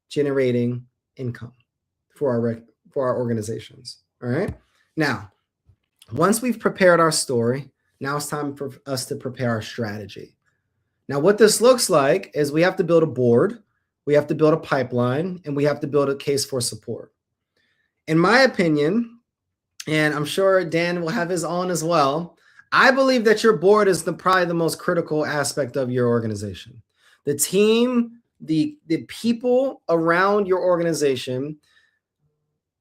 Speaker 1: generating income for our organizations. All right. Now, once we've prepared our story, now it's time for us to prepare our strategy. Now, what this looks like is we have to build a board, we have to build a pipeline, and we have to build a case for support. In my opinion, and I'm sure Dan will have his own as well, I believe that your board is probably the most critical aspect of your organization. The team, the people around your organization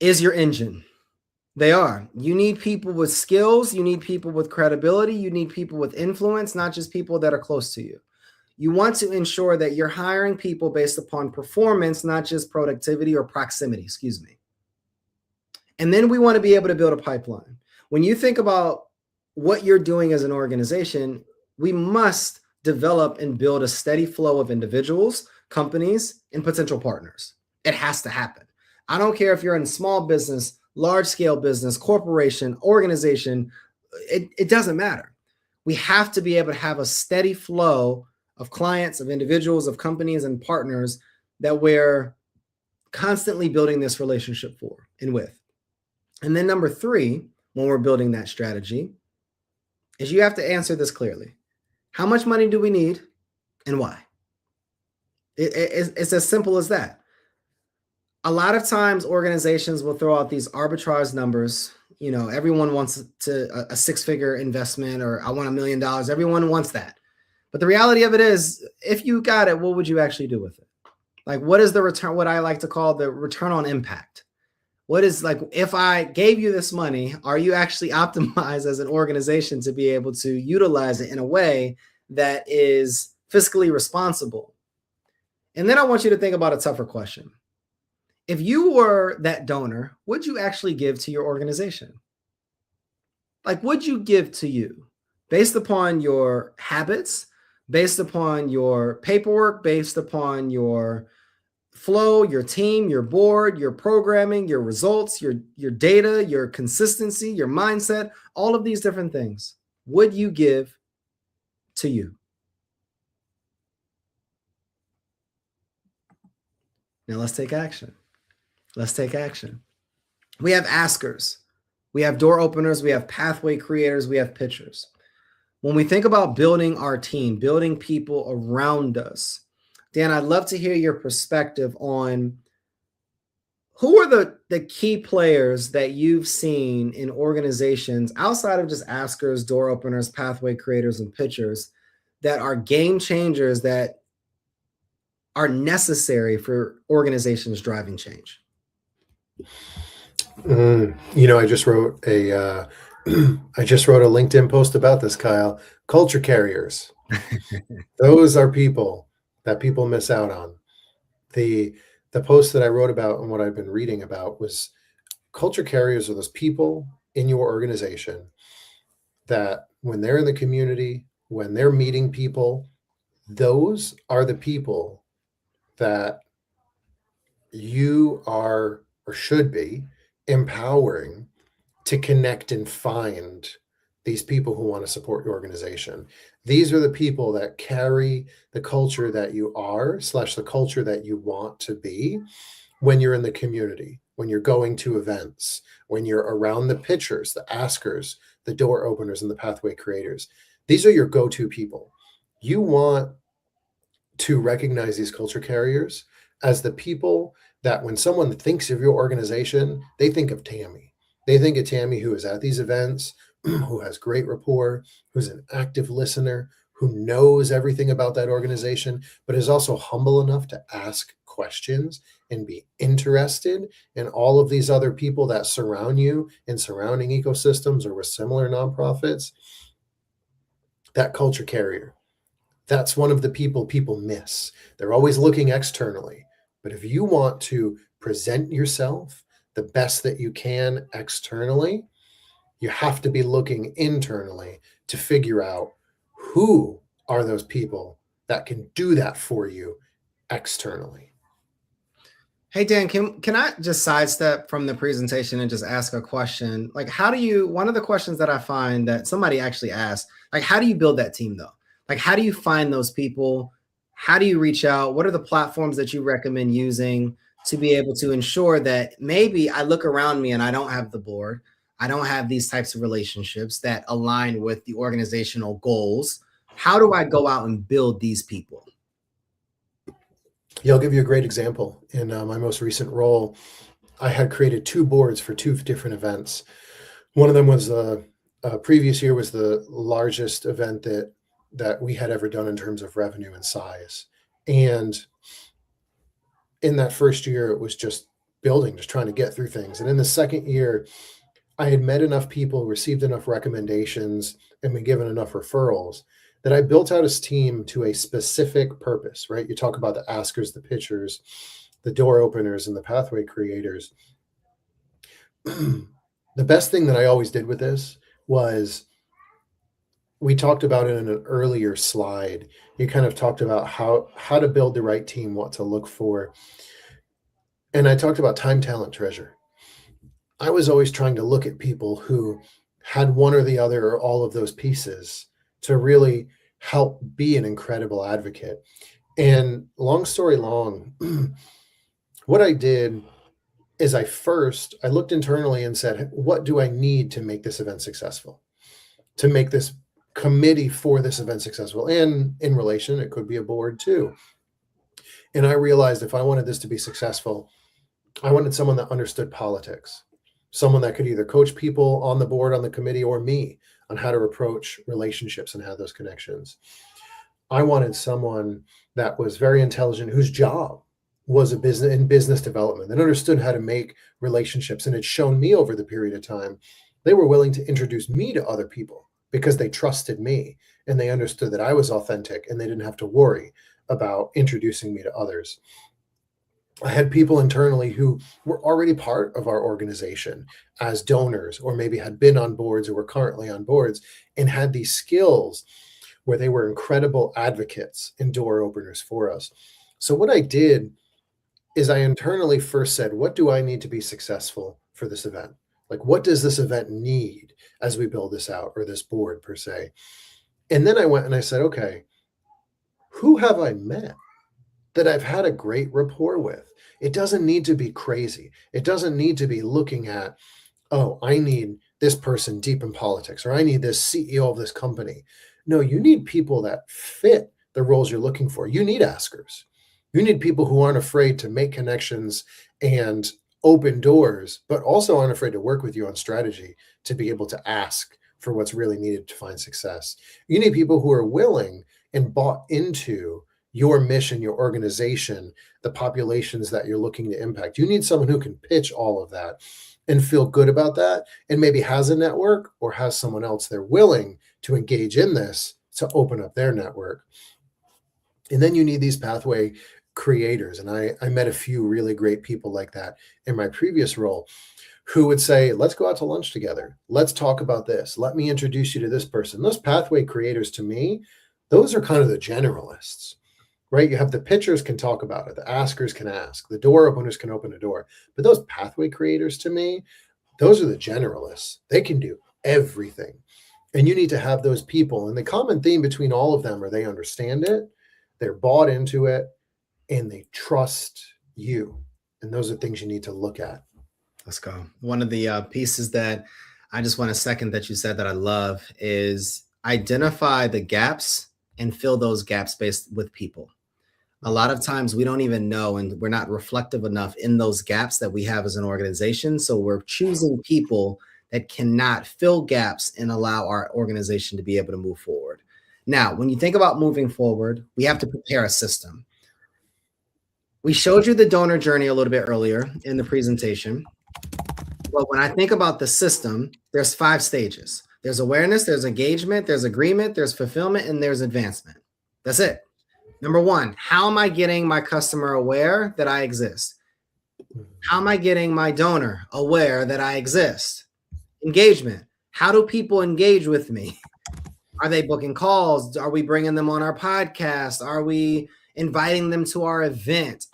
Speaker 1: is your engine. They are. You need people with skills. You need people with credibility. You need people with influence, not just people that are close to you. You want to ensure that you're hiring people based upon performance, not just productivity or proximity, And then we want to be able to build a pipeline. When you think about what you're doing as an organization, we must develop and build a steady flow of individuals, companies, and potential partners. It has to happen. I don't care if you're in small business, large scale business, corporation, organization, it doesn't matter. We have to be able to have a steady flow of clients, of individuals, of companies and partners that we're constantly building this relationship for and with. And then number 3, when we're building that strategy, is you have to answer this clearly. How much money do we need and why? It's as simple as that. A lot of times organizations will throw out these arbitrage numbers. You know, everyone wants a 6-figure investment, or I want $1 million. Everyone wants that. But the reality of it is, if you got it, what would you actually do with it? Like, what is the return, what I like to call the return on impact? What is, like, if I gave you this money, are you actually optimized as an organization to be able to utilize it in a way that is fiscally responsible? And then I want you to think about a tougher question. If you were that donor, would you actually give to your organization? Like, would you give to you based upon your habits, based upon your paperwork, based upon your flow, your team, your board, your programming, your results, your data, your consistency, your mindset, all of these different things? Would you give to you? Now let's take action. Let's take action. We have askers, we have door openers, we have pathway creators, we have pitchers. When we think about building our team, building people around us, Dan, I'd love to hear your perspective on who are the key players that you've seen in organizations outside of just askers, door openers, pathway creators, and pitchers that are game changers that are necessary for organizations driving change.
Speaker 2: You know, I just wrote a LinkedIn post about this, Kyle. Culture carriers. Those are people that people miss out on. The the post that I wrote about and what I've been reading about was culture carriers are those people in your organization that when they're in the community, when they're meeting people, those are the people that you are or should be empowering to connect and find these people who want to support your organization. These are the people that carry the culture that you are slash the culture that you want to be when you're in the community, when you're going to events, when you're around the pitchers, the askers, the door openers, and the pathway creators. These are your go-to people. You want to recognize these culture carriers as the people that when someone thinks of your organization, they think of Tammy. They think of Tammy who is at these events, who has great rapport, who's an active listener, who knows everything about that organization, but is also humble enough to ask questions and be interested in all of these other people that surround you in surrounding ecosystems or with similar nonprofits. That culture carrier, that's one of the people miss. They're always looking externally. But if you want to present yourself the best that you can externally, you have to be looking internally to figure out who are those people that can do that for you externally.
Speaker 1: Hey Dan, can I just sidestep from the presentation and just ask a question? Like, how do you? One of the questions that I find that somebody actually asked, like, how do you build that team though? Like, how do you find those people? How do you reach out? What are the platforms that you recommend using to be able to ensure that maybe I look around me and I don't have the board, I don't have these types of relationships that align with the organizational goals. How do I go out and build these people?
Speaker 2: Yeah, I'll give you a great example. In my most recent role, I had created 2 boards for 2 different events. One of them was previous year was the largest event that we had ever done in terms of revenue and size. And in that first year, it was just building, just trying to get through things. And in the second year, I had met enough people, received enough recommendations, and been given enough referrals that I built out his team to a specific purpose, right? You talk about the askers, the pitchers, the door openers, and the pathway creators. The best thing that I always did with this was we talked about it in an earlier slide. You kind of talked about how to build the right team, what to look for. And I talked about time, talent, treasure. I was always trying to look at people who had one or the other or all of those pieces to really help be an incredible advocate. And long story long, what I did is I looked internally and said, what do I need to make this event successful? To make this committee for this event successful? And in relation, it could be a board too. And I realized if I wanted this to be successful, I wanted someone that understood politics, someone that could either coach people on the board, on the committee, or me on how to approach relationships and have those connections. I wanted someone that was very intelligent, whose job was in business development, that understood how to make relationships, and had shown me over the period of time they were willing to introduce me to other people because they trusted me and they understood that I was authentic and they didn't have to worry about introducing me to others. I had people internally who were already part of our organization as donors, or maybe had been on boards or were currently on boards and had these skills where they were incredible advocates and door openers for us. So what I did is I internally first said, what do I need to be successful for this event? Like, what does this event need as we build this out, or this board per se? And then I went and I said, okay, who have I met that I've had a great rapport with? It doesn't need to be crazy. It doesn't need to be looking at, oh, I need this person deep in politics, or I need this CEO of this company. No, you need people that fit the roles you're looking for. You need askers. You need people who aren't afraid to make connections and open doors, but also aren't afraid to work with you on strategy to be able to ask for what's really needed to find success. You need people who are willing and bought into your mission, your organization, the populations that you're looking to impact. You need someone who can pitch all of that and feel good about that, and maybe has a network or has someone else they're willing to engage in this to open up their network. And then you need these pathway creators, and I met a few really great people like that in my previous role, who would say, let's go out to lunch together. Let's talk about this. Let me introduce you to this person. Those pathway creators, to me, those are kind of the generalists, right? You have the pitchers can talk about it. The askers can ask. The door openers can open a door. But those pathway creators, to me, those are the generalists. They can do everything. And you need to have those people. And the common theme between all of them are they understand it, they're bought into it, and they trust you. And those are things you need to look at.
Speaker 1: Let's go. One of the pieces that I just want to second that you said that I love is identify the gaps and fill those gaps based with people. A lot of times we don't even know, and we're not reflective enough in those gaps that we have as an organization. So we're choosing people that cannot fill gaps and allow our organization to be able to move forward. Now, when you think about moving forward, we have to prepare a system. We showed you the donor journey a little bit earlier in the presentation. But when I think about the system, there's 5 stages. There's awareness, there's engagement, there's agreement, there's fulfillment, and there's advancement. That's it. Number 1, how am I getting my customer aware that I exist? How am I getting my donor aware that I exist? Engagement. How do people engage with me? Are they booking calls? Are we bringing them on our podcast? Are we inviting them to our event?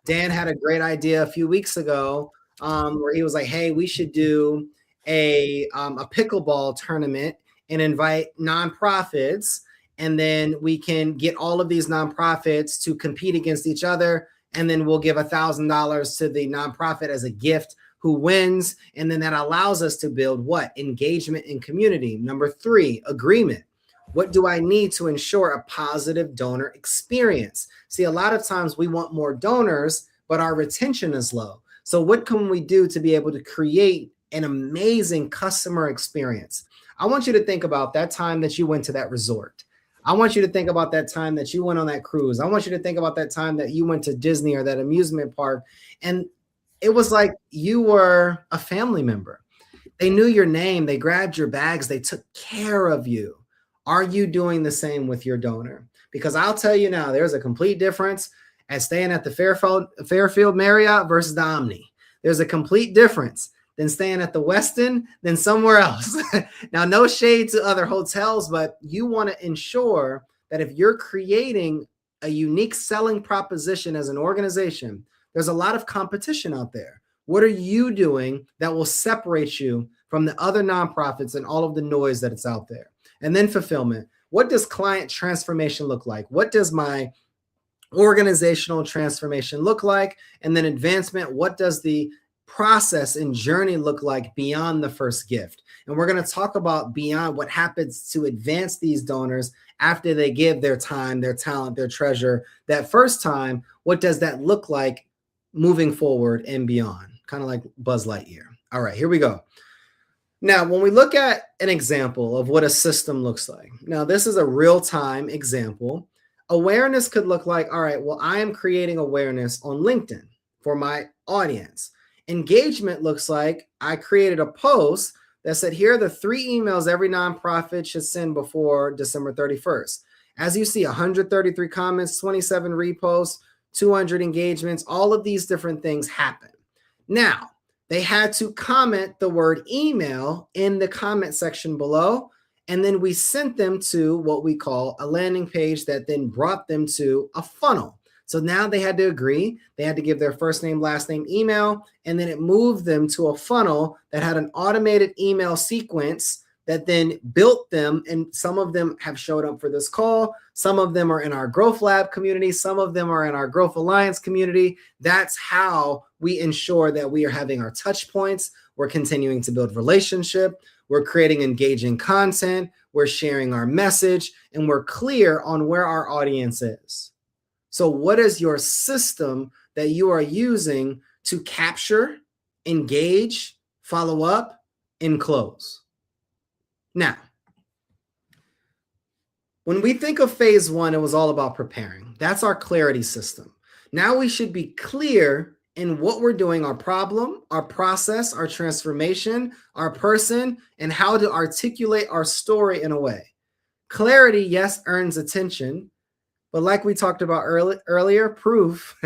Speaker 1: Dan had a great idea a few weeks ago where he was like, hey, we should do a pickleball tournament and invite nonprofits. And then we can get all of these nonprofits to compete against each other. And then we'll give $1,000 to the nonprofit as a gift who wins. And then that allows us to build what? Engagement in community. Number 3, agreement. What do I need to ensure a positive donor experience? See, a lot of times we want more donors, but our retention is low. So what can we do to be able to create an amazing customer experience? I want you to think about that time that you went to that resort. I want you to think about that time that you went on that cruise. I want you to think about that time that you went to Disney or that amusement park. And it was like you were a family member. They knew your name. They grabbed your bags. They took care of you. Are you doing the same with your donor? Because I'll tell you now, there's a complete difference at staying at the Fairfield Marriott versus the Omni. There's a complete difference than staying at the Westin than somewhere else. Now, no shade to other hotels, but you want to ensure that if you're creating a unique selling proposition as an organization, there's a lot of competition out there. What are you doing that will separate you from the other nonprofits and all of the noise that it's out there? And then fulfillment. What does client transformation look like? What does my organizational transformation look like? And then advancement. What does the process and journey look like beyond the first gift? And we're going to talk about beyond what happens to advance these donors after they give their time, their talent, their treasure. That first time, what does that look like moving forward and beyond? Kind of like Buzz Lightyear. All right, here we go. Now, when we look at an example of what a system looks like, now this is a real-time example. Awareness could look like, all right, well, I am creating awareness on LinkedIn for my audience. Engagement looks like I created a post that said, here are the 3 emails every nonprofit should send before December 31st. As you see, 133 comments, 27 reposts, 200 engagements, all of these different things happen. Now, they had to comment the word email in the comment section below, and then we sent them to what we call a landing page that then brought them to a funnel. So now they had to agree. They had to give their first name, last name, email, and then it moved them to a funnel that had an automated email sequence that then built them. And some of them have showed up for this call. Some of them are in our Growth Lab community. Some of them are in our Growth Alliance community. That's how we ensure that we are having our touch points. We're continuing to build relationship. We're creating engaging content. We're sharing our message, and we're clear on where our audience is. So what is your system that you are using to capture, engage, follow up, and close? Now, when we think of phase 1, it was all about preparing. That's our clarity system. Now we should be clear in what we're doing, our problem, our process, our transformation, our person, and how to articulate our story in a way. Clarity, yes, earns attention. But like we talked about earlier, proof,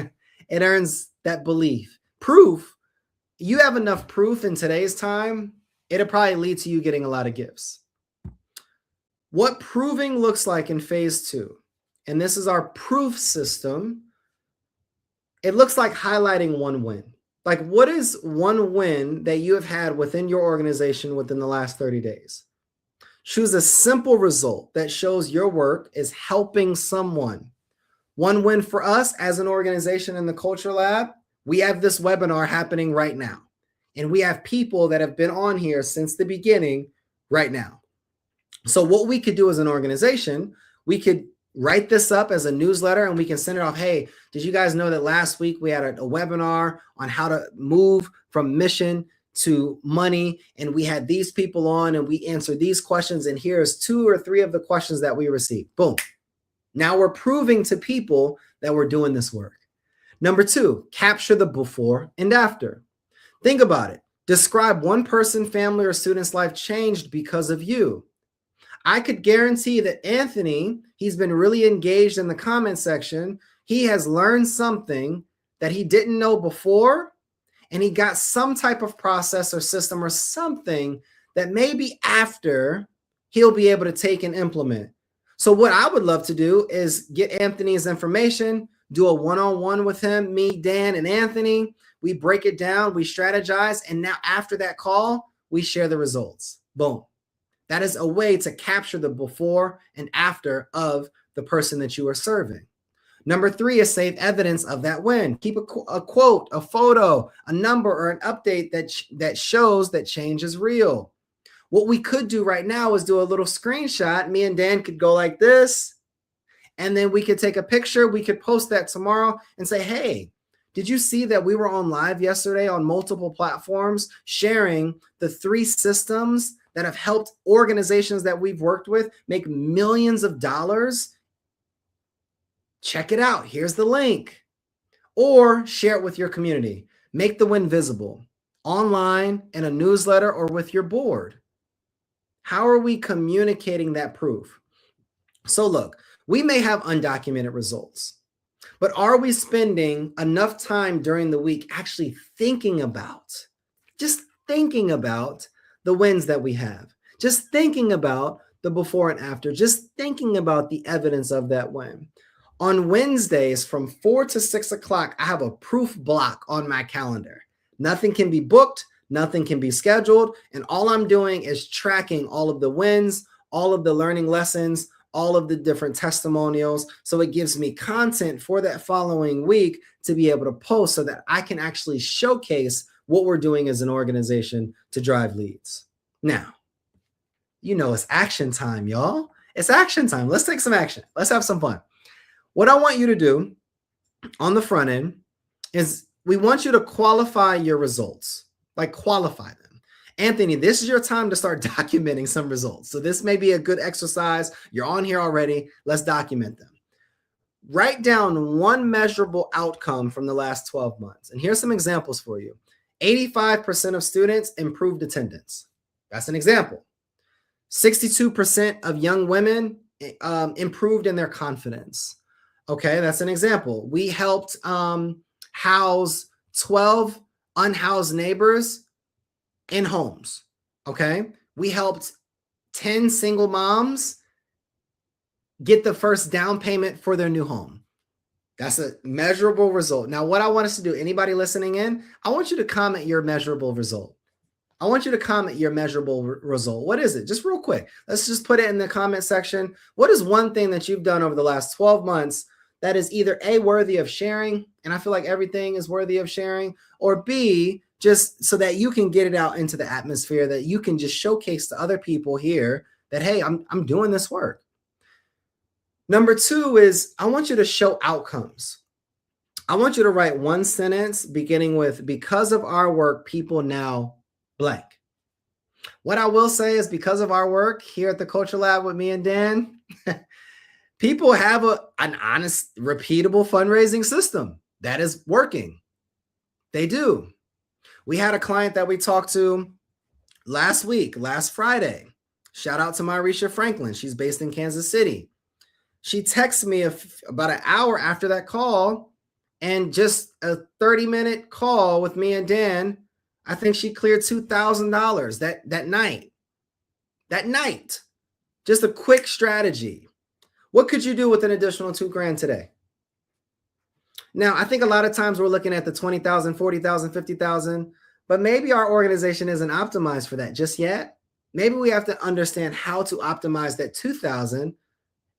Speaker 1: it earns that belief. Proof, you have enough proof in today's time, it'll probably lead to you getting a lot of gifts. What proving looks like in phase 2, and this is our proof system, it looks like highlighting one win. Like, what is one win that you have had within your organization within the last 30 days? Choose a simple result that shows your work is helping someone. One win for us as an organization in the Culture Lab, we have this webinar happening right now. And we have people that have been on here since the beginning right now. So what we could do as an organization, we could write this up as a newsletter and we can send it off. Hey, did you guys know that last week we had a webinar on how to move from mission to money, and we had these people on and we answered these questions, and here's 2 or 3 of the questions that we received. Boom. Now we're proving to people that we're doing this work. Number 2, capture the before and after. Think about it. Describe one person, family, or student's life changed because of you. I could guarantee that Anthony, he's been really engaged in the comment section. He has learned something that he didn't know before, and he got some type of process or system or something that maybe after he'll be able to take and implement. So what I would love to do is get Anthony's information, do a one-on-one with him, me, Dan, and Anthony. We break it down, we strategize, and now after that call, we share the results. Boom. That is a way to capture the before and after of the person that you are serving. Number 3 is save evidence of that win. Keep a quote, a photo, a number, or an update that shows that change is real. What we could do right now is do a little screenshot. Me and Dan could go like this, and then we could take a picture. We could post that tomorrow and say, hey, did you see that we were on live yesterday on multiple platforms sharing the 3 systems that have helped organizations that we've worked with make millions of dollars? Check it out. Here's the link. Or share it with your community. Make the win visible online, in a newsletter, or with your board. How are we communicating that proof? So look, we may have undocumented results, but are we spending enough time during the week actually thinking about, just thinking about the wins that we have, just thinking about the before and after, just thinking about the evidence of that win? On Wednesdays from 4 to 6 o'clock, I have a proof block on my calendar. Nothing can be booked, nothing can be scheduled, and all I'm doing is tracking all of the wins, all of the learning lessons, all of the different testimonials. So it gives me content for that following week to be able to post so that I can actually showcase what we're doing as an organization to drive leads. Now, you know it's action time, y'all. It's action time. Let's take some action. Let's have some fun. What I want you to do on the front end is we want you to qualify your results, like qualify them. Anthony, this is your time to start documenting some results. So this may be a good exercise. You're on here already. Let's document them. Write down one measurable outcome from the last 12 months. And here's some examples for you. 85% of students improved attendance. That's an example. 62% of young women improved in their confidence. Okay, that's an example. We helped house 12 unhoused neighbors in homes. Okay, we helped 10 single moms get the first down payment for their new home. That's a measurable result. Now, what I want us to do, anybody listening in, I want you to comment your measurable result. I want you to comment your measurable result. What is it? Just real quick. Let's just put it in the comment section. What is one thing that you've done over the last 12 months that is either A, worthy of sharing, and I feel like everything is worthy of sharing, or B, just so that you can get it out into the atmosphere, that you can just showcase to other people here that, hey, I'm doing this work. Number 2 is I want you to show outcomes. I want you to write one sentence beginning with, because of our work, people now blank. What I will say is because of our work here at the Culture Lab with me and Dan, people have an honest, repeatable fundraising system that is working. They do. We had a client that we talked to last Friday. Shout out to Myrisha Franklin. She's based in Kansas City. She texts me about an hour after that call, and just a 30-minute call with me and Dan, I think she cleared $2,000 that night. That night. Just a quick strategy. What could you do with an additional $2,000 today? Now, I think a lot of times we're looking at the 20,000, 40,000, 50,000, but maybe our organization isn't optimized for that just yet. Maybe we have to understand how to optimize that 2,000.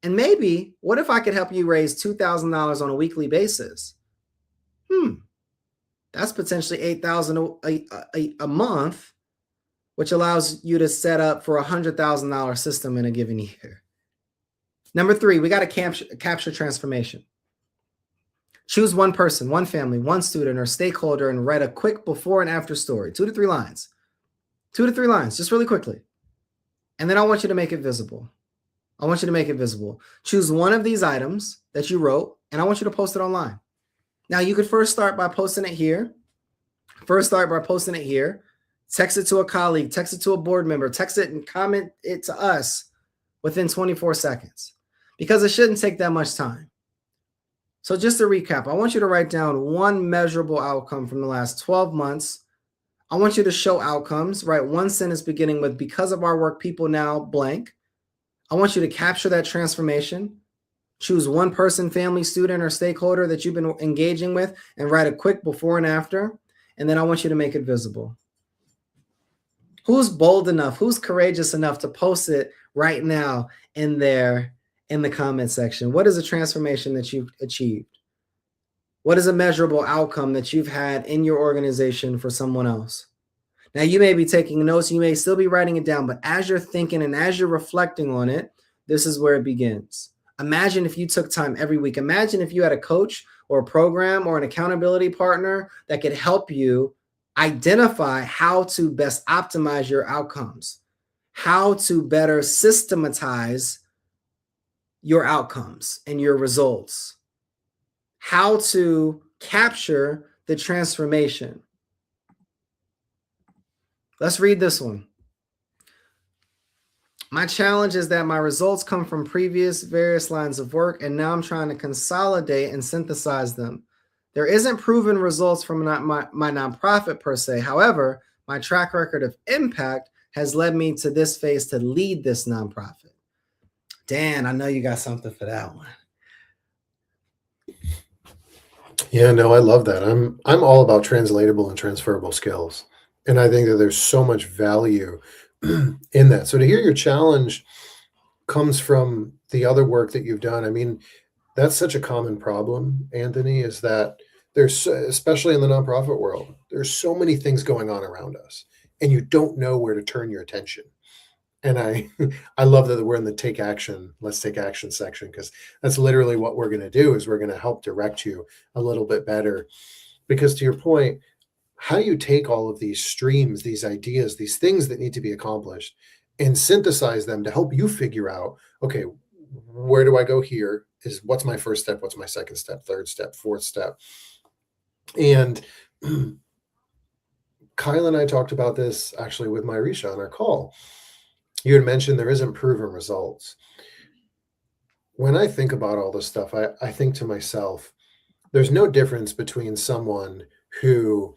Speaker 1: And maybe, what if I could help you raise $2,000 on a weekly basis? That's potentially $8,000 a month, which allows you to set up for a $100,000 system in a given year. Number 3, we got to capture transformation. Choose one person, one family, one student or stakeholder, and write a quick before and after story, 2 to 3 lines. 2 to 3 lines, just really quickly. And then I want you to make it visible. I want you to make it visible. Choose one of these items that you wrote, and I want you to post it online. Now, you could first start by posting it here. Text it to a colleague, text it to a board member, text it and comment it to us within 24 seconds, because it shouldn't take that much time. So just to recap, I want you to write down one measurable outcome from the last 12 months. I want you to show outcomes. Write one sentence beginning with, because of our work, people now blank. I want you to capture that transformation. Choose one person, family, student, or stakeholder that you've been engaging with and write a quick before and after. And then I want you to make it visible. Who's bold enough? Who's courageous enough to post it right now in the comment section? What is a transformation that you've achieved? What is a measurable outcome that you've had in your organization for someone else? Now, you may be taking notes, you may still be writing it down, but as you're thinking and as you're reflecting on it, this is where it begins. Imagine if you took time every week. Imagine if you had a coach or a program or an accountability partner that could help you identify how to best optimize your outcomes, how to better systematize your outcomes and your results, how to capture the transformation. Let's read this one. My challenge is that my results come from previous various lines of work, and now I'm trying to consolidate and synthesize them. There isn't proven results from my nonprofit per se. However, my track record of impact has led me to this phase to lead this nonprofit. Dan, I know you got something for that one.
Speaker 2: Yeah, no, I love that. I'm all about translatable and transferable skills. And I think that there's so much value in that. So to hear your challenge comes from the other work that you've done. I mean, that's such a common problem, Anthony, is that there's, especially in the nonprofit world, there's so many things going on around us, and you don't know where to turn your attention. And I love that we're in the let's take action section, because that's literally what we're going to do, is we're going to help direct you a little bit better. Because to your point, how do you take all of these streams, these ideas, these things that need to be accomplished, and synthesize them to help you figure out, okay, where do I go here? What's my first step? What's my second step, third step, fourth step? And Kyle and I talked about this actually with Myrisha on our call. You had mentioned there isn't proven results. When I think about all this stuff, I think to myself, there's no difference between someone who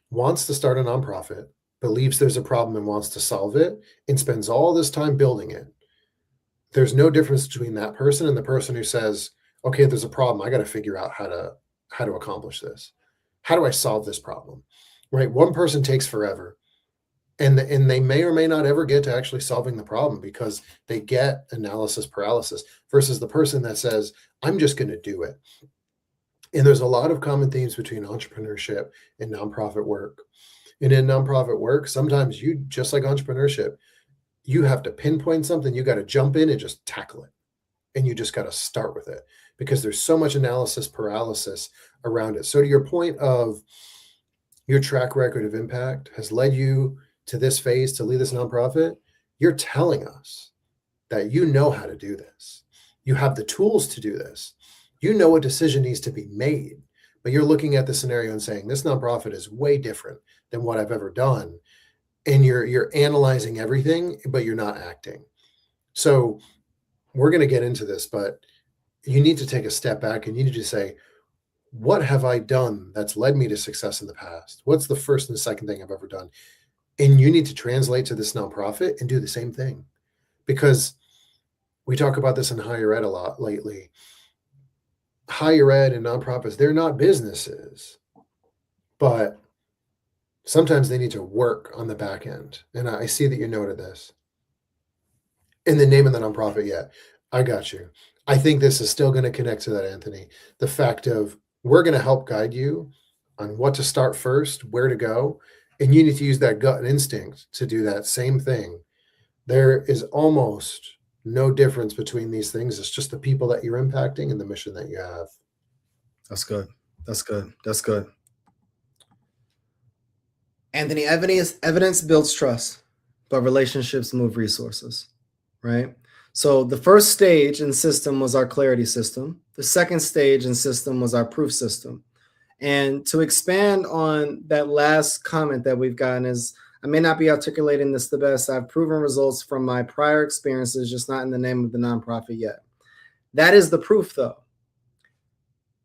Speaker 2: wants to start a nonprofit, believes there's a problem and wants to solve it, and spends all this time building it. There's no difference between that person and the person who says, okay, there's a problem. I got to figure out how to accomplish this. How do I solve this problem? Right? One person takes forever, and they may or may not ever get to actually solving the problem because they get analysis paralysis, versus the person that says, I'm just going to do it. And there's a lot of common themes between entrepreneurship and nonprofit work. And in nonprofit work, sometimes you, just like entrepreneurship, you have to pinpoint something, you got to jump in and just tackle it. And you just got to start with it, because there's so much analysis paralysis around it. So to your point of your track record of impact has led you to this phase to lead this nonprofit, you're telling us that you know how to do this. You have the tools to do this. You know what decision needs to be made, but you're looking at the scenario and saying, this nonprofit is way different than what I've ever done. And you're analyzing everything, but you're not acting. So we're going to get into this, but you need to take a step back and you need to say, what have I done that's led me to success in the past? What's the first and the second thing I've ever done? And you need to translate to this nonprofit and do the same thing. Because we talk about this in higher ed a lot lately. Higher ed and nonprofits, they're not businesses, but sometimes they need to work on the back end. And I see that you noted this. In the name of the nonprofit, yeah, I got you. I think this is still going to connect to that, Anthony. The fact of we're going to help guide you on what to start first, where to go, and you need to use that gut and instinct to do that same thing. There is almost no difference between these things. It's just the people that you're impacting and the mission that you have.
Speaker 1: That's good. That's good. That's good. Anthony, evidence builds trust, but relationships move resources, right? So the first stage in system was our clarity system. The second stage in system was our proof system. And to expand on that last comment that we've gotten is, I may not be articulating this the best. I've proven results from my prior experiences, just not in the name of the nonprofit yet. That is the proof, though.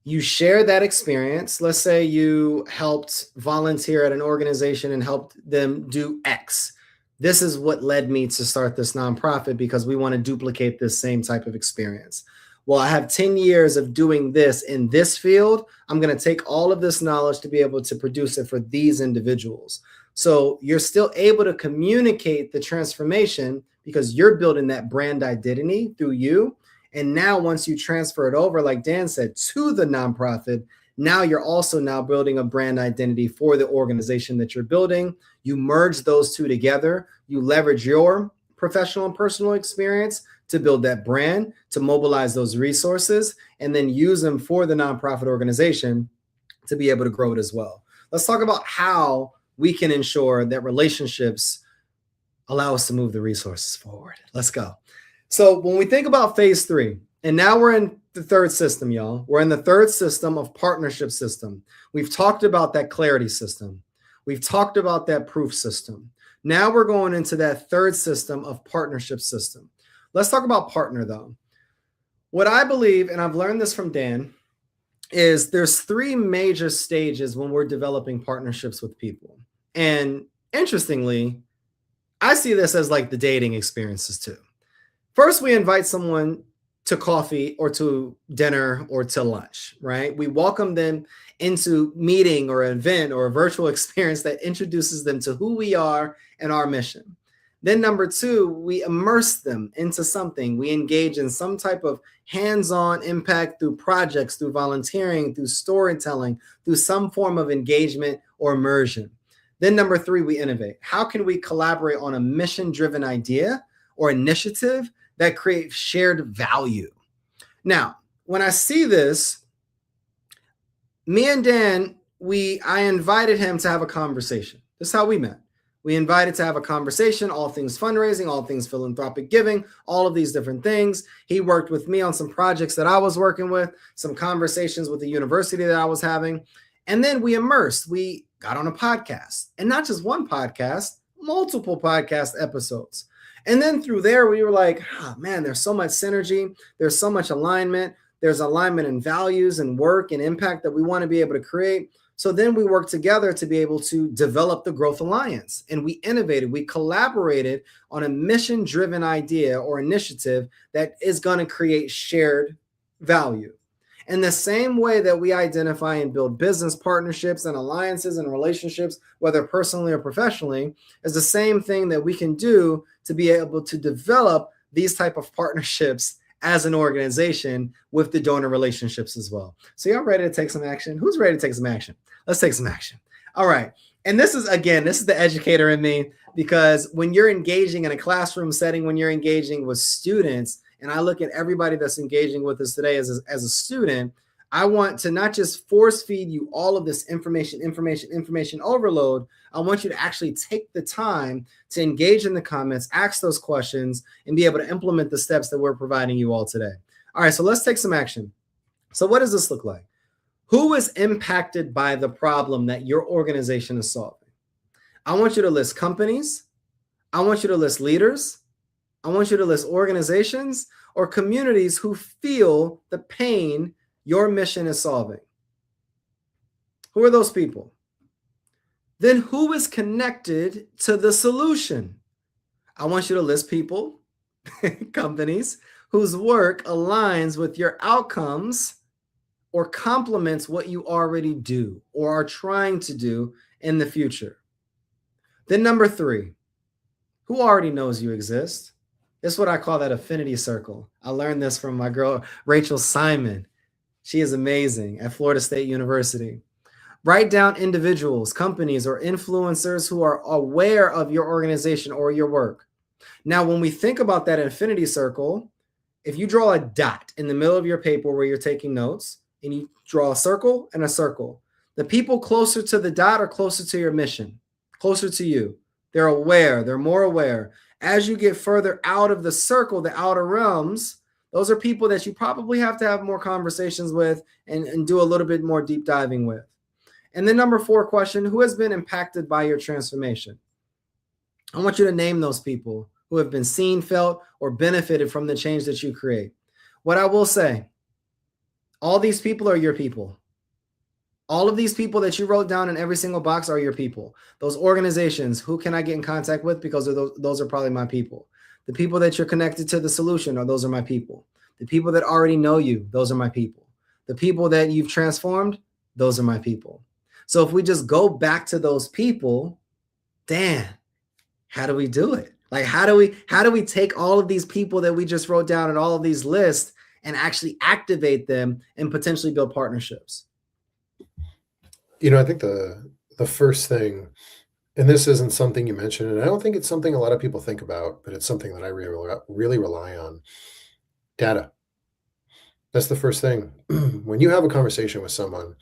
Speaker 1: You share that experience. Let's say you helped volunteer at an organization and helped them do X. This is what led me to start this nonprofit because we want to duplicate this same type of experience. Well, I have 10 years of doing this in this field. I'm going to take all of this knowledge to be able to produce it for these individuals. So you're still able to communicate the transformation because you're building that brand identity through you. And now once you transfer it over, like Dan said, to the nonprofit, now you're also now building a brand identity for the organization that you're building. You merge those two together. You leverage your professional and personal experience to build that brand, to mobilize those resources, and then use them for the nonprofit organization to be able to grow it as well. Let's talk about how we can ensure that relationships allow us to move the resources forward. Let's go. So when we think about phase 3, and now we're in the third system, y'all. We're in the third system of partnership system. We've talked about that clarity system. We've talked about that proof system. Now we're going into that third system of partnership system. Let's talk about partner, though. What I believe, and I've learned this from Dan, is there's 3 major stages when we're developing partnerships with people. And interestingly, I see this as like the dating experiences too. First, we invite someone to coffee or to dinner or to lunch, right? We welcome them into meeting or an event or a virtual experience that introduces them to who we are and our mission. Then number 2, we immerse them into something. We engage in some type of hands-on impact through projects, through volunteering, through storytelling, through some form of engagement or immersion. Then number 3, we innovate. How can we collaborate on a mission-driven idea or initiative that creates shared value? Now, when I see this, me and Dan, I invited him to have a conversation. This is how we met. We invited to have a conversation, all things fundraising, all things philanthropic giving, all of these different things. He worked with me on some projects that I was working with, some conversations with the university that I was having. And then we immersed. We got on a podcast, and not just one podcast, multiple podcast episodes. And then through there, we were like, oh, man, there's so much synergy. There's so much alignment. There's alignment in values and work and impact that we want to be able to create. So then we worked together to be able to develop the Growth Alliance. And we innovated. We collaborated on a mission-driven idea or initiative that is going to create shared value. In the same way that we identify and build business partnerships and alliances and relationships, whether personally or professionally, is the same thing that we can do to be able to develop these type of partnerships as an organization with the donor relationships as well. So y'all ready to take some action? Who's ready to take some action? Let's take some action. All right. And this is the educator in me, because when you're engaging in a classroom setting, when you're engaging with students, and I look at everybody that's engaging with us today as a student, I want to not just force feed you all of this information overload. I want you to actually take the time to engage in the comments, ask those questions, and be able to implement the steps that we're providing you all today. All right, so let's take some action. So what does this look like? Who is impacted by the problem that your organization is solving? I want you to list companies. I want you to list leaders. I I want you to list organizations or communities who feel the pain your mission is solving. Who are those people? Then who is connected to the solution? I want you to list people, companies whose work aligns with your outcomes or complements what you already do or are trying to do in the future. Then number 3, who already knows you exist? It's what I call that affinity circle. I learned this from my girl, Rachel Simon. She is amazing at Florida State University. Write down individuals, companies, or influencers who are aware of your organization or your work. Now, when we think about that infinity circle, if you draw a dot in the middle of your paper where you're taking notes, and you draw a circle and a circle, the people closer to the dot are closer to your mission, closer to you. They're aware, they're more aware. As you get further out of the circle, the outer realms, those are people that you probably have to have more conversations with and do a little bit more deep diving with. And then number 4 question, who has been impacted by your transformation? I want you to name those people who have been seen, felt, or benefited from the change that you create. What I will say, all these people are your people. All of these people that you wrote down in every single box are your people. Those organizations, who can I get in contact with? Because those are probably my people. The people that you're connected to the solution, those are my people. The people that already know you, those are my people. The people that you've transformed, those are my people. So if we just go back to those people, Dan, how do we do it? Like, how do we take all of these people that we just wrote down and all of these lists and actually activate them and potentially build partnerships?
Speaker 2: I think the first thing, and this isn't something you mentioned, and I don't think it's something a lot of people think about, but it's something that I really rely on. Data. That's the first thing. When you have a conversation with someone,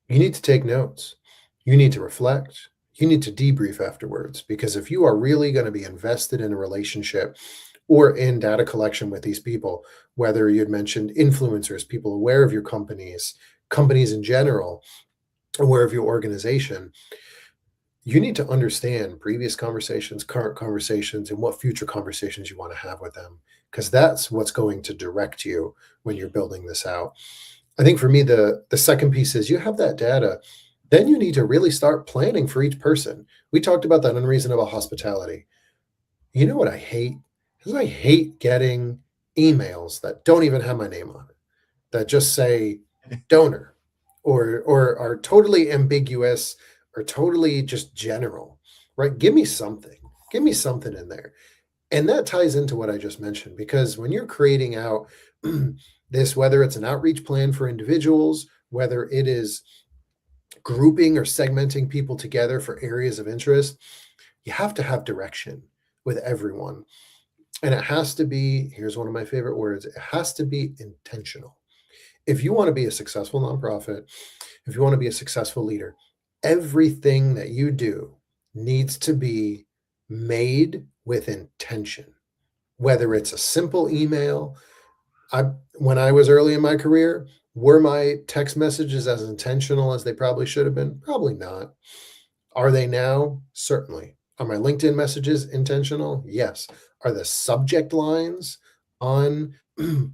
Speaker 2: you need to take notes. You need to reflect. You need to debrief afterwards, because if you are really going to be invested in a relationship or in data collection with these people, whether you'd mentioned influencers, people aware of your companies in general, aware of your organization, you need to understand previous conversations, current conversations, and what future conversations you want to have with them, because that's what's going to direct you when you're building this out. I think for me, the second piece is you have that data, then you need to really start planning for each person. We talked about that unreasonable hospitality. You know what I hate? Is I hate getting emails that don't even have my name on it, that just say donor or are totally ambiguous or totally just general, right? Give me something in there. And that ties into what I just mentioned, because when you're creating out this, whether it's an outreach plan for individuals, whether it is grouping or segmenting people together for areas of interest, you have to have direction with everyone. And it has to be, here's one of my favorite words, it has to be intentional. If you want to be a successful nonprofit, if you want to be a successful leader, everything that you do needs to be made with intention. Whether it's a simple email, when I was early in my career, were my text messages as intentional as they probably should have been? Probably not. Are they now? Certainly. Are my LinkedIn messages intentional? Yes. Are the subject lines on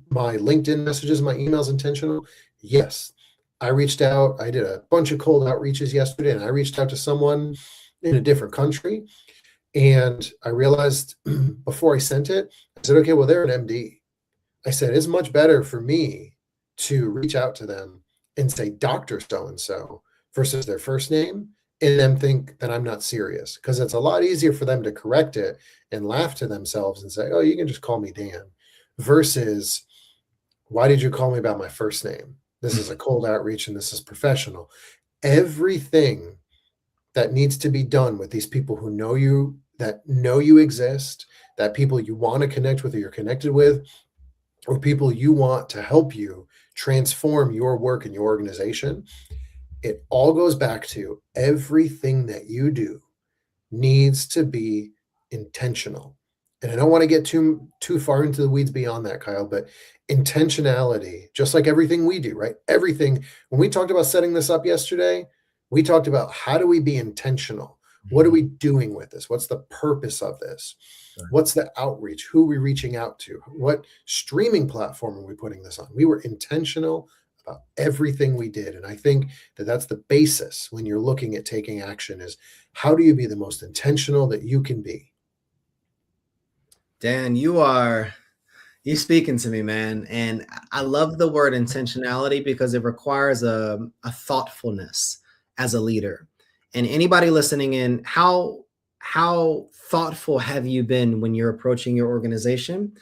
Speaker 2: my LinkedIn messages, my emails intentional? Yes. I reached out. I did a bunch of cold outreaches yesterday, and I reached out to someone in a different country. And I realized before I sent it, I said, okay, well, they're an MD. I said, it's much better for me to reach out to them and say Dr. So-and-so versus their first name, and them think that I'm not serious, because it's a lot easier for them to correct it and laugh to themselves and say, oh, you can just call me Dan, versus why did you call me about my first name? This is a cold outreach and this is professional. Everything that needs to be done with these people who know you, that know you exist, that people you want to connect with or you're connected with, or people you want to help you transform your work and your organization, it all goes back to everything that you do needs to be intentional. And I don't want to get too far into the weeds beyond that, Kyle, but intentionality, just like everything we do, right? Everything. When we talked about setting this up yesterday, we talked about how do we be intentional? What are
Speaker 1: Mhm.
Speaker 2: we doing with this? What's the purpose of this?
Speaker 1: Sure.
Speaker 2: What's the outreach? Who are we reaching out to? What streaming platform are we putting this on? We were intentional about everything we did. And I think that that's the basis when you're looking at taking action is how do you be the most intentional that you can be?
Speaker 1: Dan, you speaking to me, man. And I love the word intentionality because it requires a thoughtfulness as a leader. And anybody listening in, how thoughtful have you been when you're approaching your organization?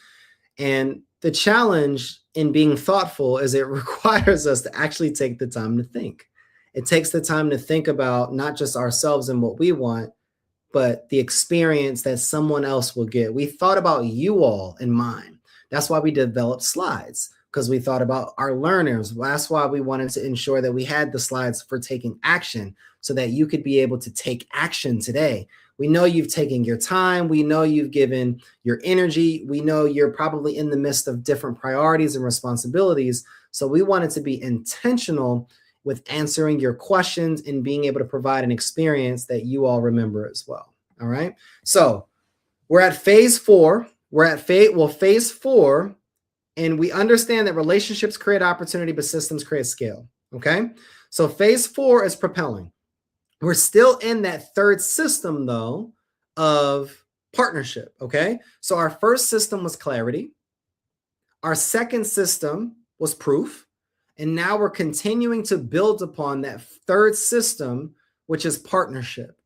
Speaker 1: And the challenge in being thoughtful is it requires us to actually take the time to think. It takes the time to think about not just ourselves and what we want, but the experience that someone else will get. We thought about you all in mind. That's why we developed slides, because we thought about our learners. That's why we wanted to ensure that we had the slides for taking action so that you could be able to take action today. We know you've taken your time. We know you've given your energy. We know you're probably in the midst of different priorities and responsibilities. So we wanted to be intentional with answering your questions and being able to provide an experience that you all remember as well. All right. So we're at phase 4. We're at phase 4, and we understand that relationships create opportunity, but systems create scale. Okay. So phase 4 is propelling. We're still in that third system though of partnership. Okay. So our first system was clarity. Our second system was proof. And now we're continuing to build upon that third system, which is partnership.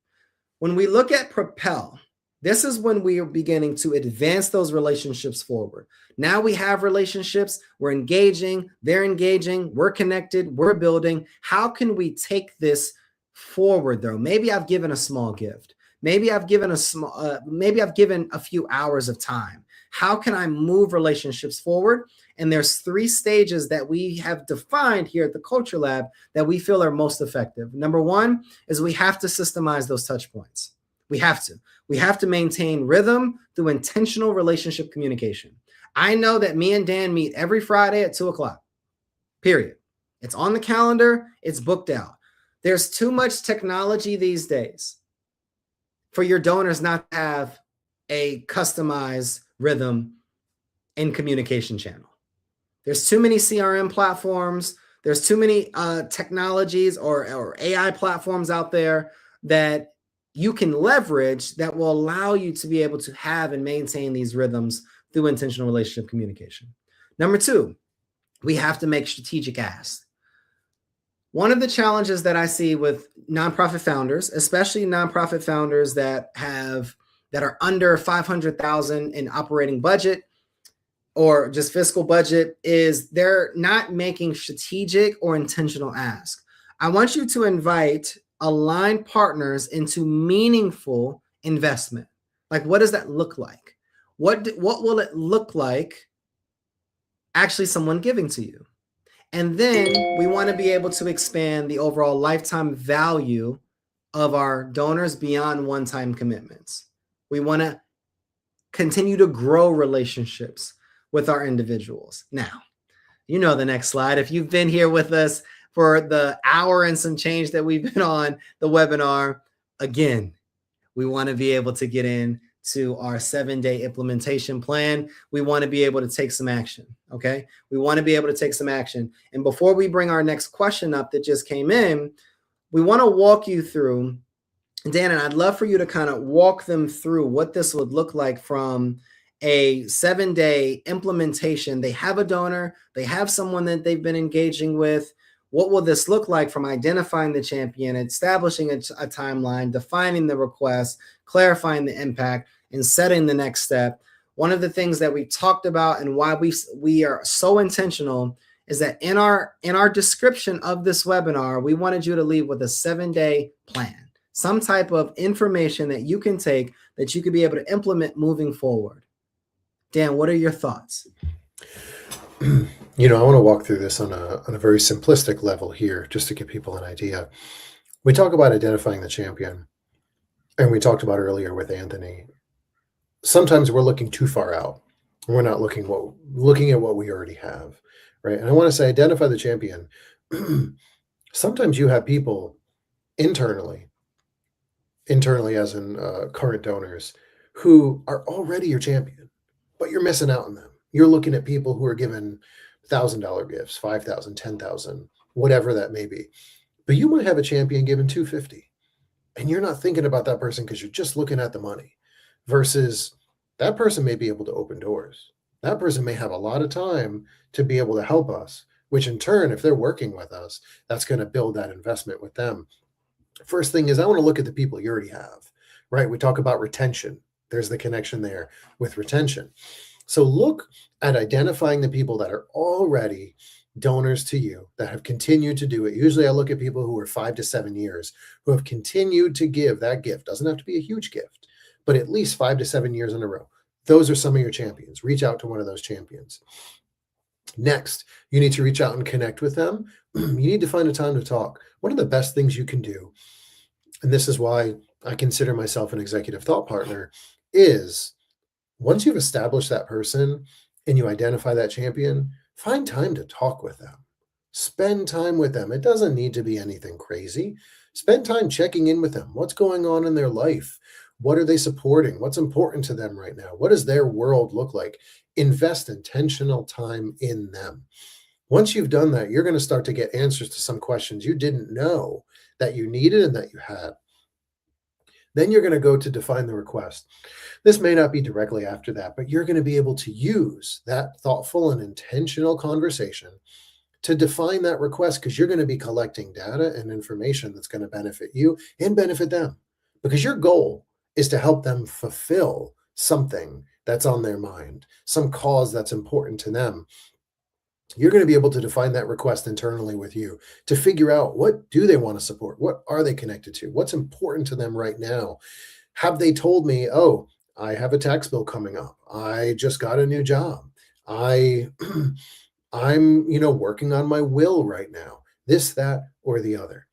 Speaker 1: When we look at propel, this is when we are beginning to advance those relationships forward. Now we have relationships, we're engaging, they're engaging, we're connected, we're building. How can we take this forward though? Maybe I've given a small gift. Maybe I've given a few hours of time. How can I move relationships forward? And there's 3 stages that we have defined here at the Culture Lab that we feel are most effective. Number 1 is we have to systemize those touch points. We have to. We have to maintain rhythm through intentional relationship communication. I know that me and Dan meet every Friday at 2:00, period. It's on the calendar. It's booked out. There's too much technology these days for your donors not to have a customized rhythm and communication channel. There's too many CRM platforms. There's too many technologies or AI platforms out there that you can leverage that will allow you to be able to have and maintain these rhythms through intentional relationship communication. Number 2, we have to make strategic asks. One of the challenges that I see with nonprofit founders, especially nonprofit founders that are under 500,000 in operating budget or just fiscal budget, is they're not making strategic or intentional asks. I want you to invite aligned partners into meaningful investment. Like, what does that look like? What will it look like actually someone giving to you? And then we want to be able to expand the overall lifetime value of our donors beyond one-time commitments. We want to continue to grow relationships with our individuals. Now, you know the next slide. If you've been here with us for the hour and some change that we've been on the webinar, again, we want to be able to get into our 7-day implementation plan. We want to be able to take some action. Okay. We want to be able to take some action. And before we bring our next question up that just came in, we want to walk you through, Dan, and I'd love for you to kind of walk them through what this would look like from a 7-day implementation. They have a donor, they have someone that they've been engaging with. What will this look like from identifying the champion, establishing a timeline, defining the request, clarifying the impact, and setting the next step? One of the things that we talked about and why we are so intentional is that in our description of this webinar, we wanted you to leave with a 7-day plan, some type of information that you can take that you could be able to implement moving forward. Dan, what are your thoughts?
Speaker 2: I want to walk through this on a very simplistic level here, just to give people an idea. We talk about identifying the champion, and we talked about earlier with Anthony. Sometimes we're looking too far out. We're not looking at what we already have, right? And I want to say, identify the champion. Sometimes you have people internally internally, as in current donors, who are already your champion, but you're missing out on them. You're looking at people who are given $1,000 gifts, 5,000, 10,000, whatever that may be. But you might have a champion given 250, and you're not thinking about that person because you're just looking at the money, versus that person may be able to open doors. That person may have a lot of time to be able to help us, which in turn, if they're working with us, that's going to build that investment with them. First thing is, I want to look at the people you already have, right? We talk about retention. There's the connection there with retention. So look at identifying the people that are already donors to you, that have continued to do it. Usually I look at people who are 5 to 7 years, who have continued to give that gift. Doesn't have to be a huge gift, but at least 5 to 7 years in a row. Those are some of your champions. Reach out to one of those champions. Next, you need to reach out and connect with them. You need to find a time to talk. One of the best things you can do, and this is why I consider myself an executive thought partner, is once you've established that person and you identify that champion, find time to talk with them. Spend time with them. It doesn't need to be anything crazy. Spend time checking in with them. What's going on in their life? What are they supporting? What's important to them right now? What does their world look like? Invest intentional time in them. Once you've done that, you're going to start to get answers to some questions you didn't know that you needed and that you had. Then you're going to go to define the request. This may not be directly after that, but you're going to be able to use that thoughtful and intentional conversation to define that request, because you're going to be collecting data and information that's going to benefit you and benefit them, because your goal is to help them fulfill something that's on their mind, some cause that's important to them. You're going to be able to define that request internally with you to figure out, what do they want to support? What are they connected to? What's important to them right now? Have they told me, oh, I have a tax bill coming up. I just got a new job. I'm working on my will right now. This, that, or the other.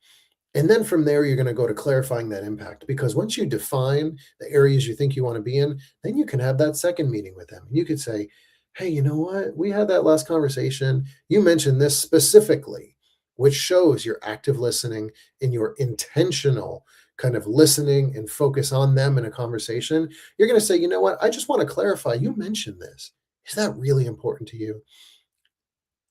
Speaker 2: And then from there, you're going to go to clarifying that impact, because once you define the areas you think you want to be in, then you can have that second meeting with them. You could say, hey, you know what? We had that last conversation. You mentioned this specifically, which shows your active listening and your intentional kind of listening and focus on them in a conversation. You're going to say, you know what? I just want to clarify. You mentioned this. Is that really important to you?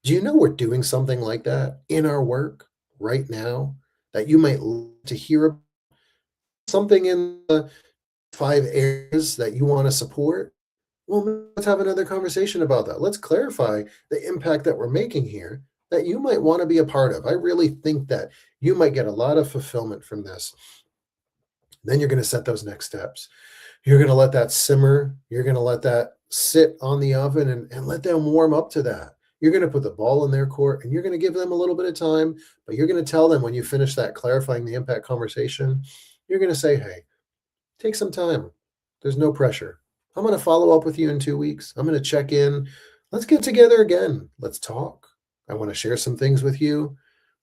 Speaker 2: Do you know we're doing something like that in our work right now that you might love to hear about? Something in the 5 areas that you want to support? Well, let's have another conversation about that. Let's clarify the impact that we're making here that you might want to be a part of. I really think that you might get a lot of fulfillment from this. Then you're going to set those next steps. You're going to let that simmer. You're going to let that sit on the oven and let them warm up to that. You're going to put the ball in their court, and you're going to give them a little bit of time, but you're going to tell them when you finish that clarifying the impact conversation, you're going to say, hey, take some time. There's no pressure. I'm going to follow up with you in 2 weeks. I'm going to check in. Let's get together again. Let's talk. I want to share some things with you.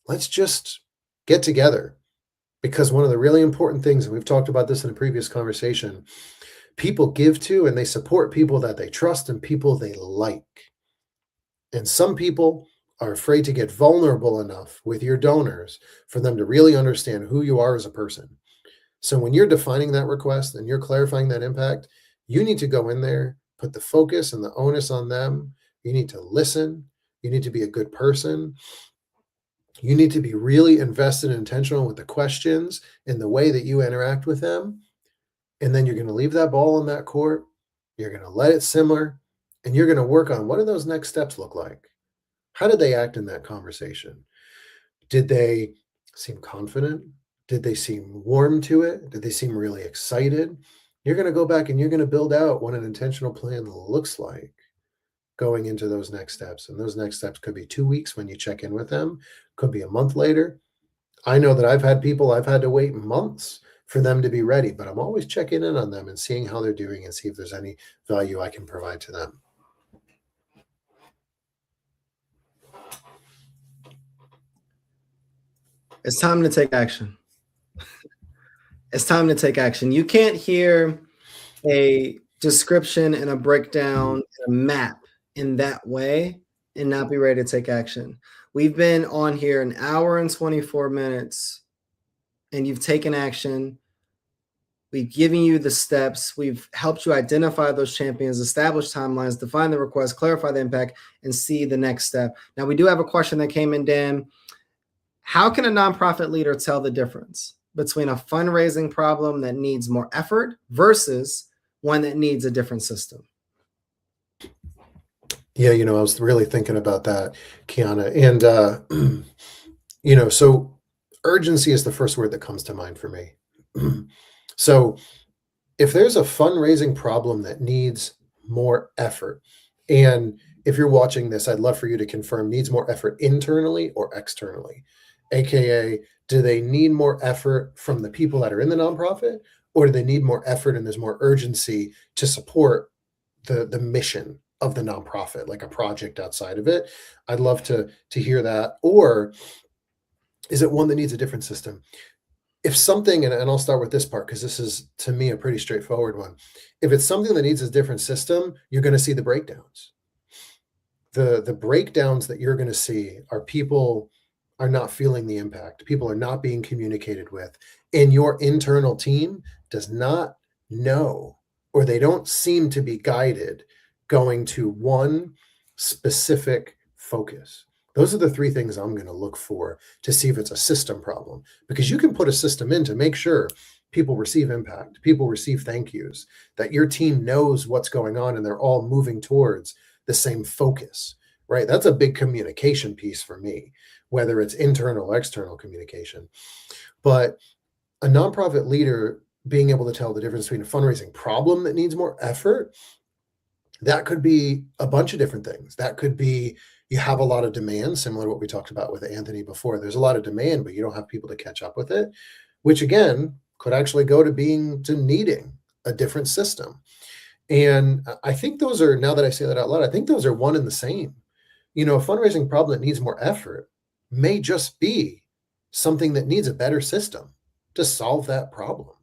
Speaker 2: Let's just get together. Because one of the really important things, and we've talked about this in a previous conversation, people give to and they support people that they trust and people they like. And some people are afraid to get vulnerable enough with your donors for them to really understand who you are as a person. So when you're defining that request and you're clarifying that impact, you need to go in there, put the focus and the onus on them. You need to listen. You need to be a good person. You need to be really invested and intentional with the questions and the way that you interact with them. And then you're going to leave that ball in that court. You're going to let it simmer, and you're going to work on, what do those next steps look like? How did they act in that conversation? Did they seem confident? Did they seem warm to it? Did they seem really excited? You're going to go back and you're going to build out what an intentional plan looks like going into those next steps. And those next steps could be 2 weeks when you check in with them, could be a month later. I know that I've had to wait months for them to be ready, but I'm always checking in on them and seeing how they're doing and see if there's any value I can provide to them.
Speaker 1: It's time to take action. It's time to take action. You can't hear a description and a breakdown and a map in that way and not be ready to take action. We've been on here an hour and 24 minutes, and you've taken action We've given you the steps. We've helped you identify those champions, establish timelines, define the request, clarify the impact, and see the next step. Now, we do have a question that came in, Dan. How can a nonprofit leader tell the difference between a fundraising problem that needs more effort versus one that needs a different system?
Speaker 2: Yeah, I was really thinking about that, Kiana. And, so urgency is the first word that comes to mind for me. So if there's a fundraising problem that needs more effort, and if you're watching this, I'd love for you to confirm needs more effort internally or externally. AKA, do they need more effort from the people that are in the nonprofit, or do they need more effort and there's more urgency to support the mission of the nonprofit, like a project outside of it? I'd love to hear that. Or is it one that needs a different system? If something, and I'll start with this part because this is to me a pretty straightforward one. If it's something that needs a different system, you're going to see the breakdowns. The breakdowns that you're going to see are people are not feeling the impact. People are not being communicated with, and your internal team does not know, or they don't seem to be guided going to one specific focus. Those are the three things I'm going to look for to see if it's a system problem, because you can put a system in to make sure people receive impact, people receive thank yous, that your team knows what's going on and they're all moving towards the same focus, right? That's a big communication piece for me, whether it's internal or external communication. But a nonprofit leader being able to tell the difference between a fundraising problem that needs more effort, that could be a bunch of different things. That could be you have a lot of demand, similar to what we talked about with Anthony before. There's a lot of demand, but you don't have people to catch up with it, which again could actually go to needing a different system. And I think those are, now that I say that out loud, I think those are one and the same. A fundraising problem that needs more effort may just be something that needs a better system to solve that problem.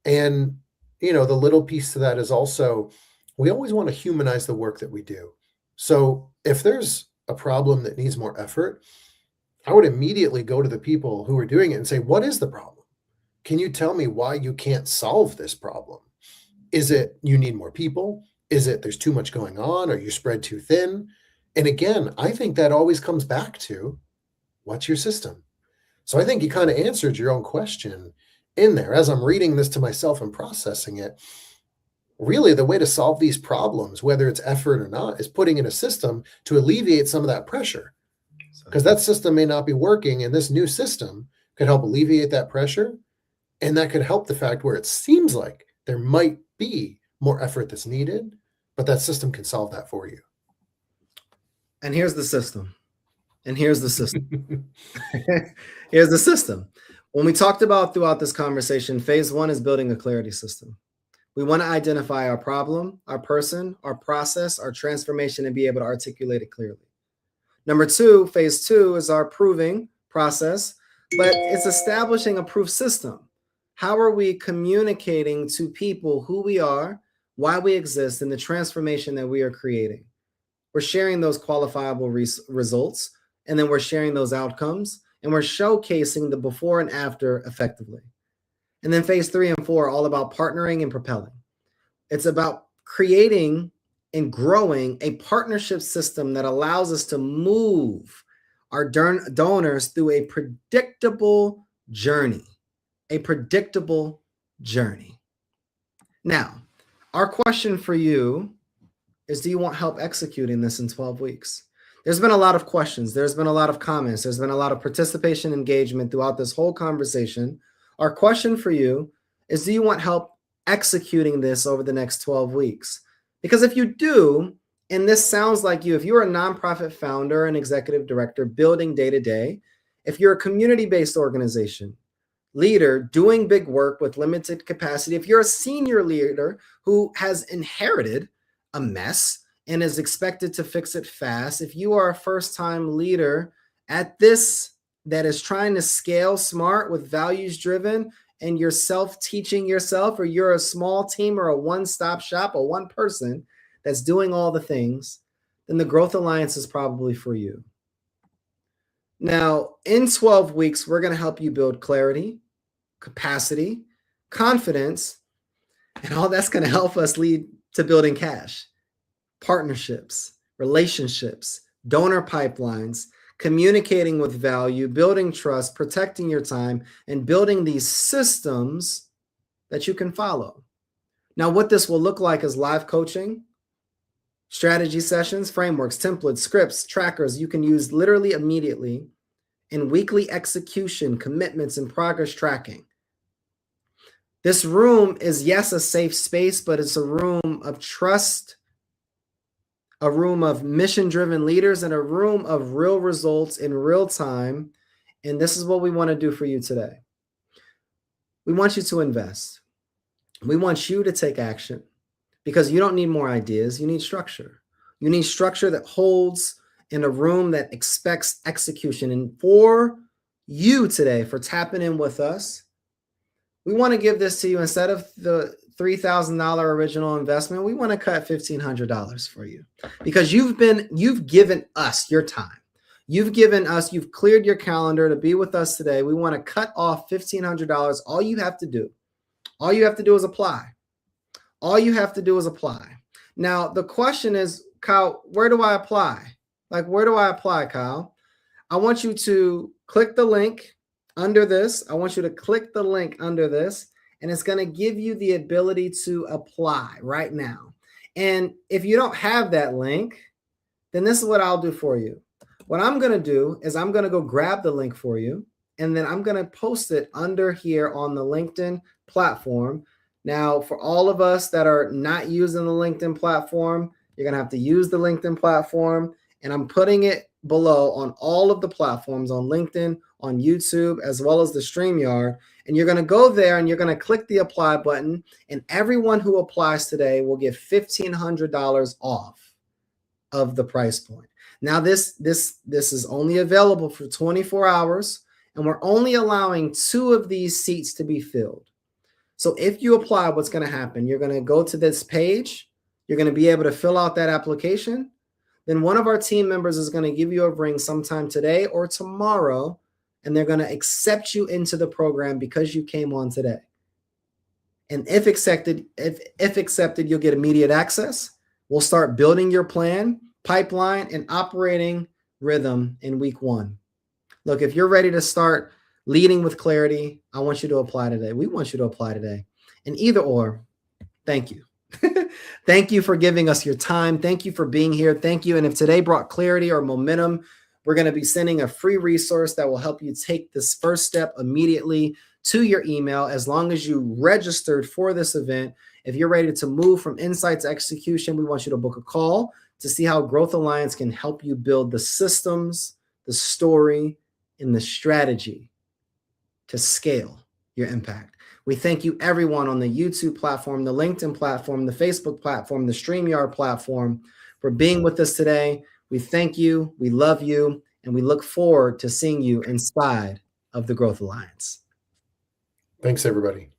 Speaker 2: And, the little piece to that is also, we always want to humanize the work that we do. So if there's a problem that needs more effort, I would immediately go to the people who are doing it and say, what is the problem? Can you tell me why you can't solve this problem? Is it you need more people? Is it there's too much going on? Are you spread too thin? And again, I think that always comes back to what's your system? So I think you kind of answered your own question in there. As I'm reading this to myself and processing it, really the way to solve these problems, whether it's effort or not, is putting in a system to alleviate some of that pressure. Because that system may not be working, and this new system could help alleviate that pressure. And that could help the fact where it seems like there might be more effort that's needed, but that system can solve that for you.
Speaker 1: And here's the system. Here's the system. Here's the system. When we talked about throughout this conversation, phase one is building a clarity system. We want to identify our problem, our person, our process, our transformation, and be able to articulate it clearly. Number two, phase two is our proving process, but it's establishing a proof system. How are we communicating to people who we are, why we exist, and the transformation that we are creating? We're sharing those qualifiable results, and then we're sharing those outcomes, and we're showcasing the before and after effectively. And then phase 3 and 4 are all about partnering and propelling. It's about creating and growing a partnership system that allows us to move our donors through a predictable journey. A predictable journey. Now, our question for you is, do you want help executing this in 12 weeks? There's been a lot of questions. There's been a lot of comments. There's been a lot of participation engagement throughout this whole conversation. Our question for you is, do you want help executing this over the next 12 weeks? Because if you do, and this sounds like you, if you're a nonprofit founder and executive director building day to day, if you're a community-based organization, leader doing big work with limited capacity, if you're a senior leader who has inherited a mess and is expected to fix it fast, if you are a first-time leader at this that is trying to scale smart with values driven, and you're self-teaching yourself, or you're a small team or a one-stop shop or one person that's doing all the things, then the Growth Alliance is probably for you. Now, in 12 weeks, we're going to help you build clarity, capacity, confidence, and all that's going to help us lead to building cash, partnerships, relationships, donor pipelines, communicating with value, building trust, protecting your time, and building these systems that you can follow. Now, what this will look like is live coaching, strategy sessions, frameworks, templates, scripts, trackers you can use literally immediately, and weekly execution, commitments, and progress tracking. This room is, yes, a safe space, but it's a room of trust, a room of mission-driven leaders, and a room of real results in real time. And this is what we want to do for you today. We want you to invest. We want you to take action because you don't need more ideas. You need structure. You need structure that holds in a room that expects execution. And for you today, for tapping in with us, we want to give this to you instead of the $3,000 original investment. We want to cut $1,500 for you because you've given us your time. You've cleared your calendar to be with us today. We want to cut off $1,500. All you have to do is apply. All you have to do is apply. Now, the question is, Kyle, where do I apply? Where do I apply, Kyle? I want you to click the link under this. And it's going to give you the ability to apply right now. And if you don't have that link, then this is what I'll do for you. What I'm going to do is I'm going to go grab the link for you, and then I'm going to post it under here on the LinkedIn platform. Now, for all of us that are not using the LinkedIn platform, you're going to have to use the LinkedIn platform, and I'm putting it below on all of the platforms, on LinkedIn, on YouTube, as well as the StreamYard. And you're going to go there and you're going to click the apply button, and everyone who applies today will get $1,500 off of the price point. Now, this is only available for 24 hours, and we're only allowing 2 of these seats to be filled. So if you apply, what's going to happen? You're going to go to this page. You're going to be able to fill out that application. Then one of our team members is going to give you a ring sometime today or tomorrow, and they're going to accept you into the program because you came on today. And if accepted, you'll get immediate access. We'll start building your plan, pipeline, and operating rhythm in week 1. Look, if you're ready to start leading with clarity, I want you to apply today. We want you to apply today. And either or, thank you. Thank you for giving us your time. Thank you for being here. Thank you. And if today brought clarity or momentum, we're going to be sending a free resource that will help you take this first step immediately to your email as long as you registered for this event. If you're ready to move from insight to execution, we want you to book a call to see how Growth Alliance can help you build the systems, the story, and the strategy to scale your impact. We thank you, everyone on the YouTube platform, the LinkedIn platform, the Facebook platform, the StreamYard platform, for being with us today. We thank you, we love you, and we look forward to seeing you inside of the Growth Alliance.
Speaker 2: Thanks, everybody.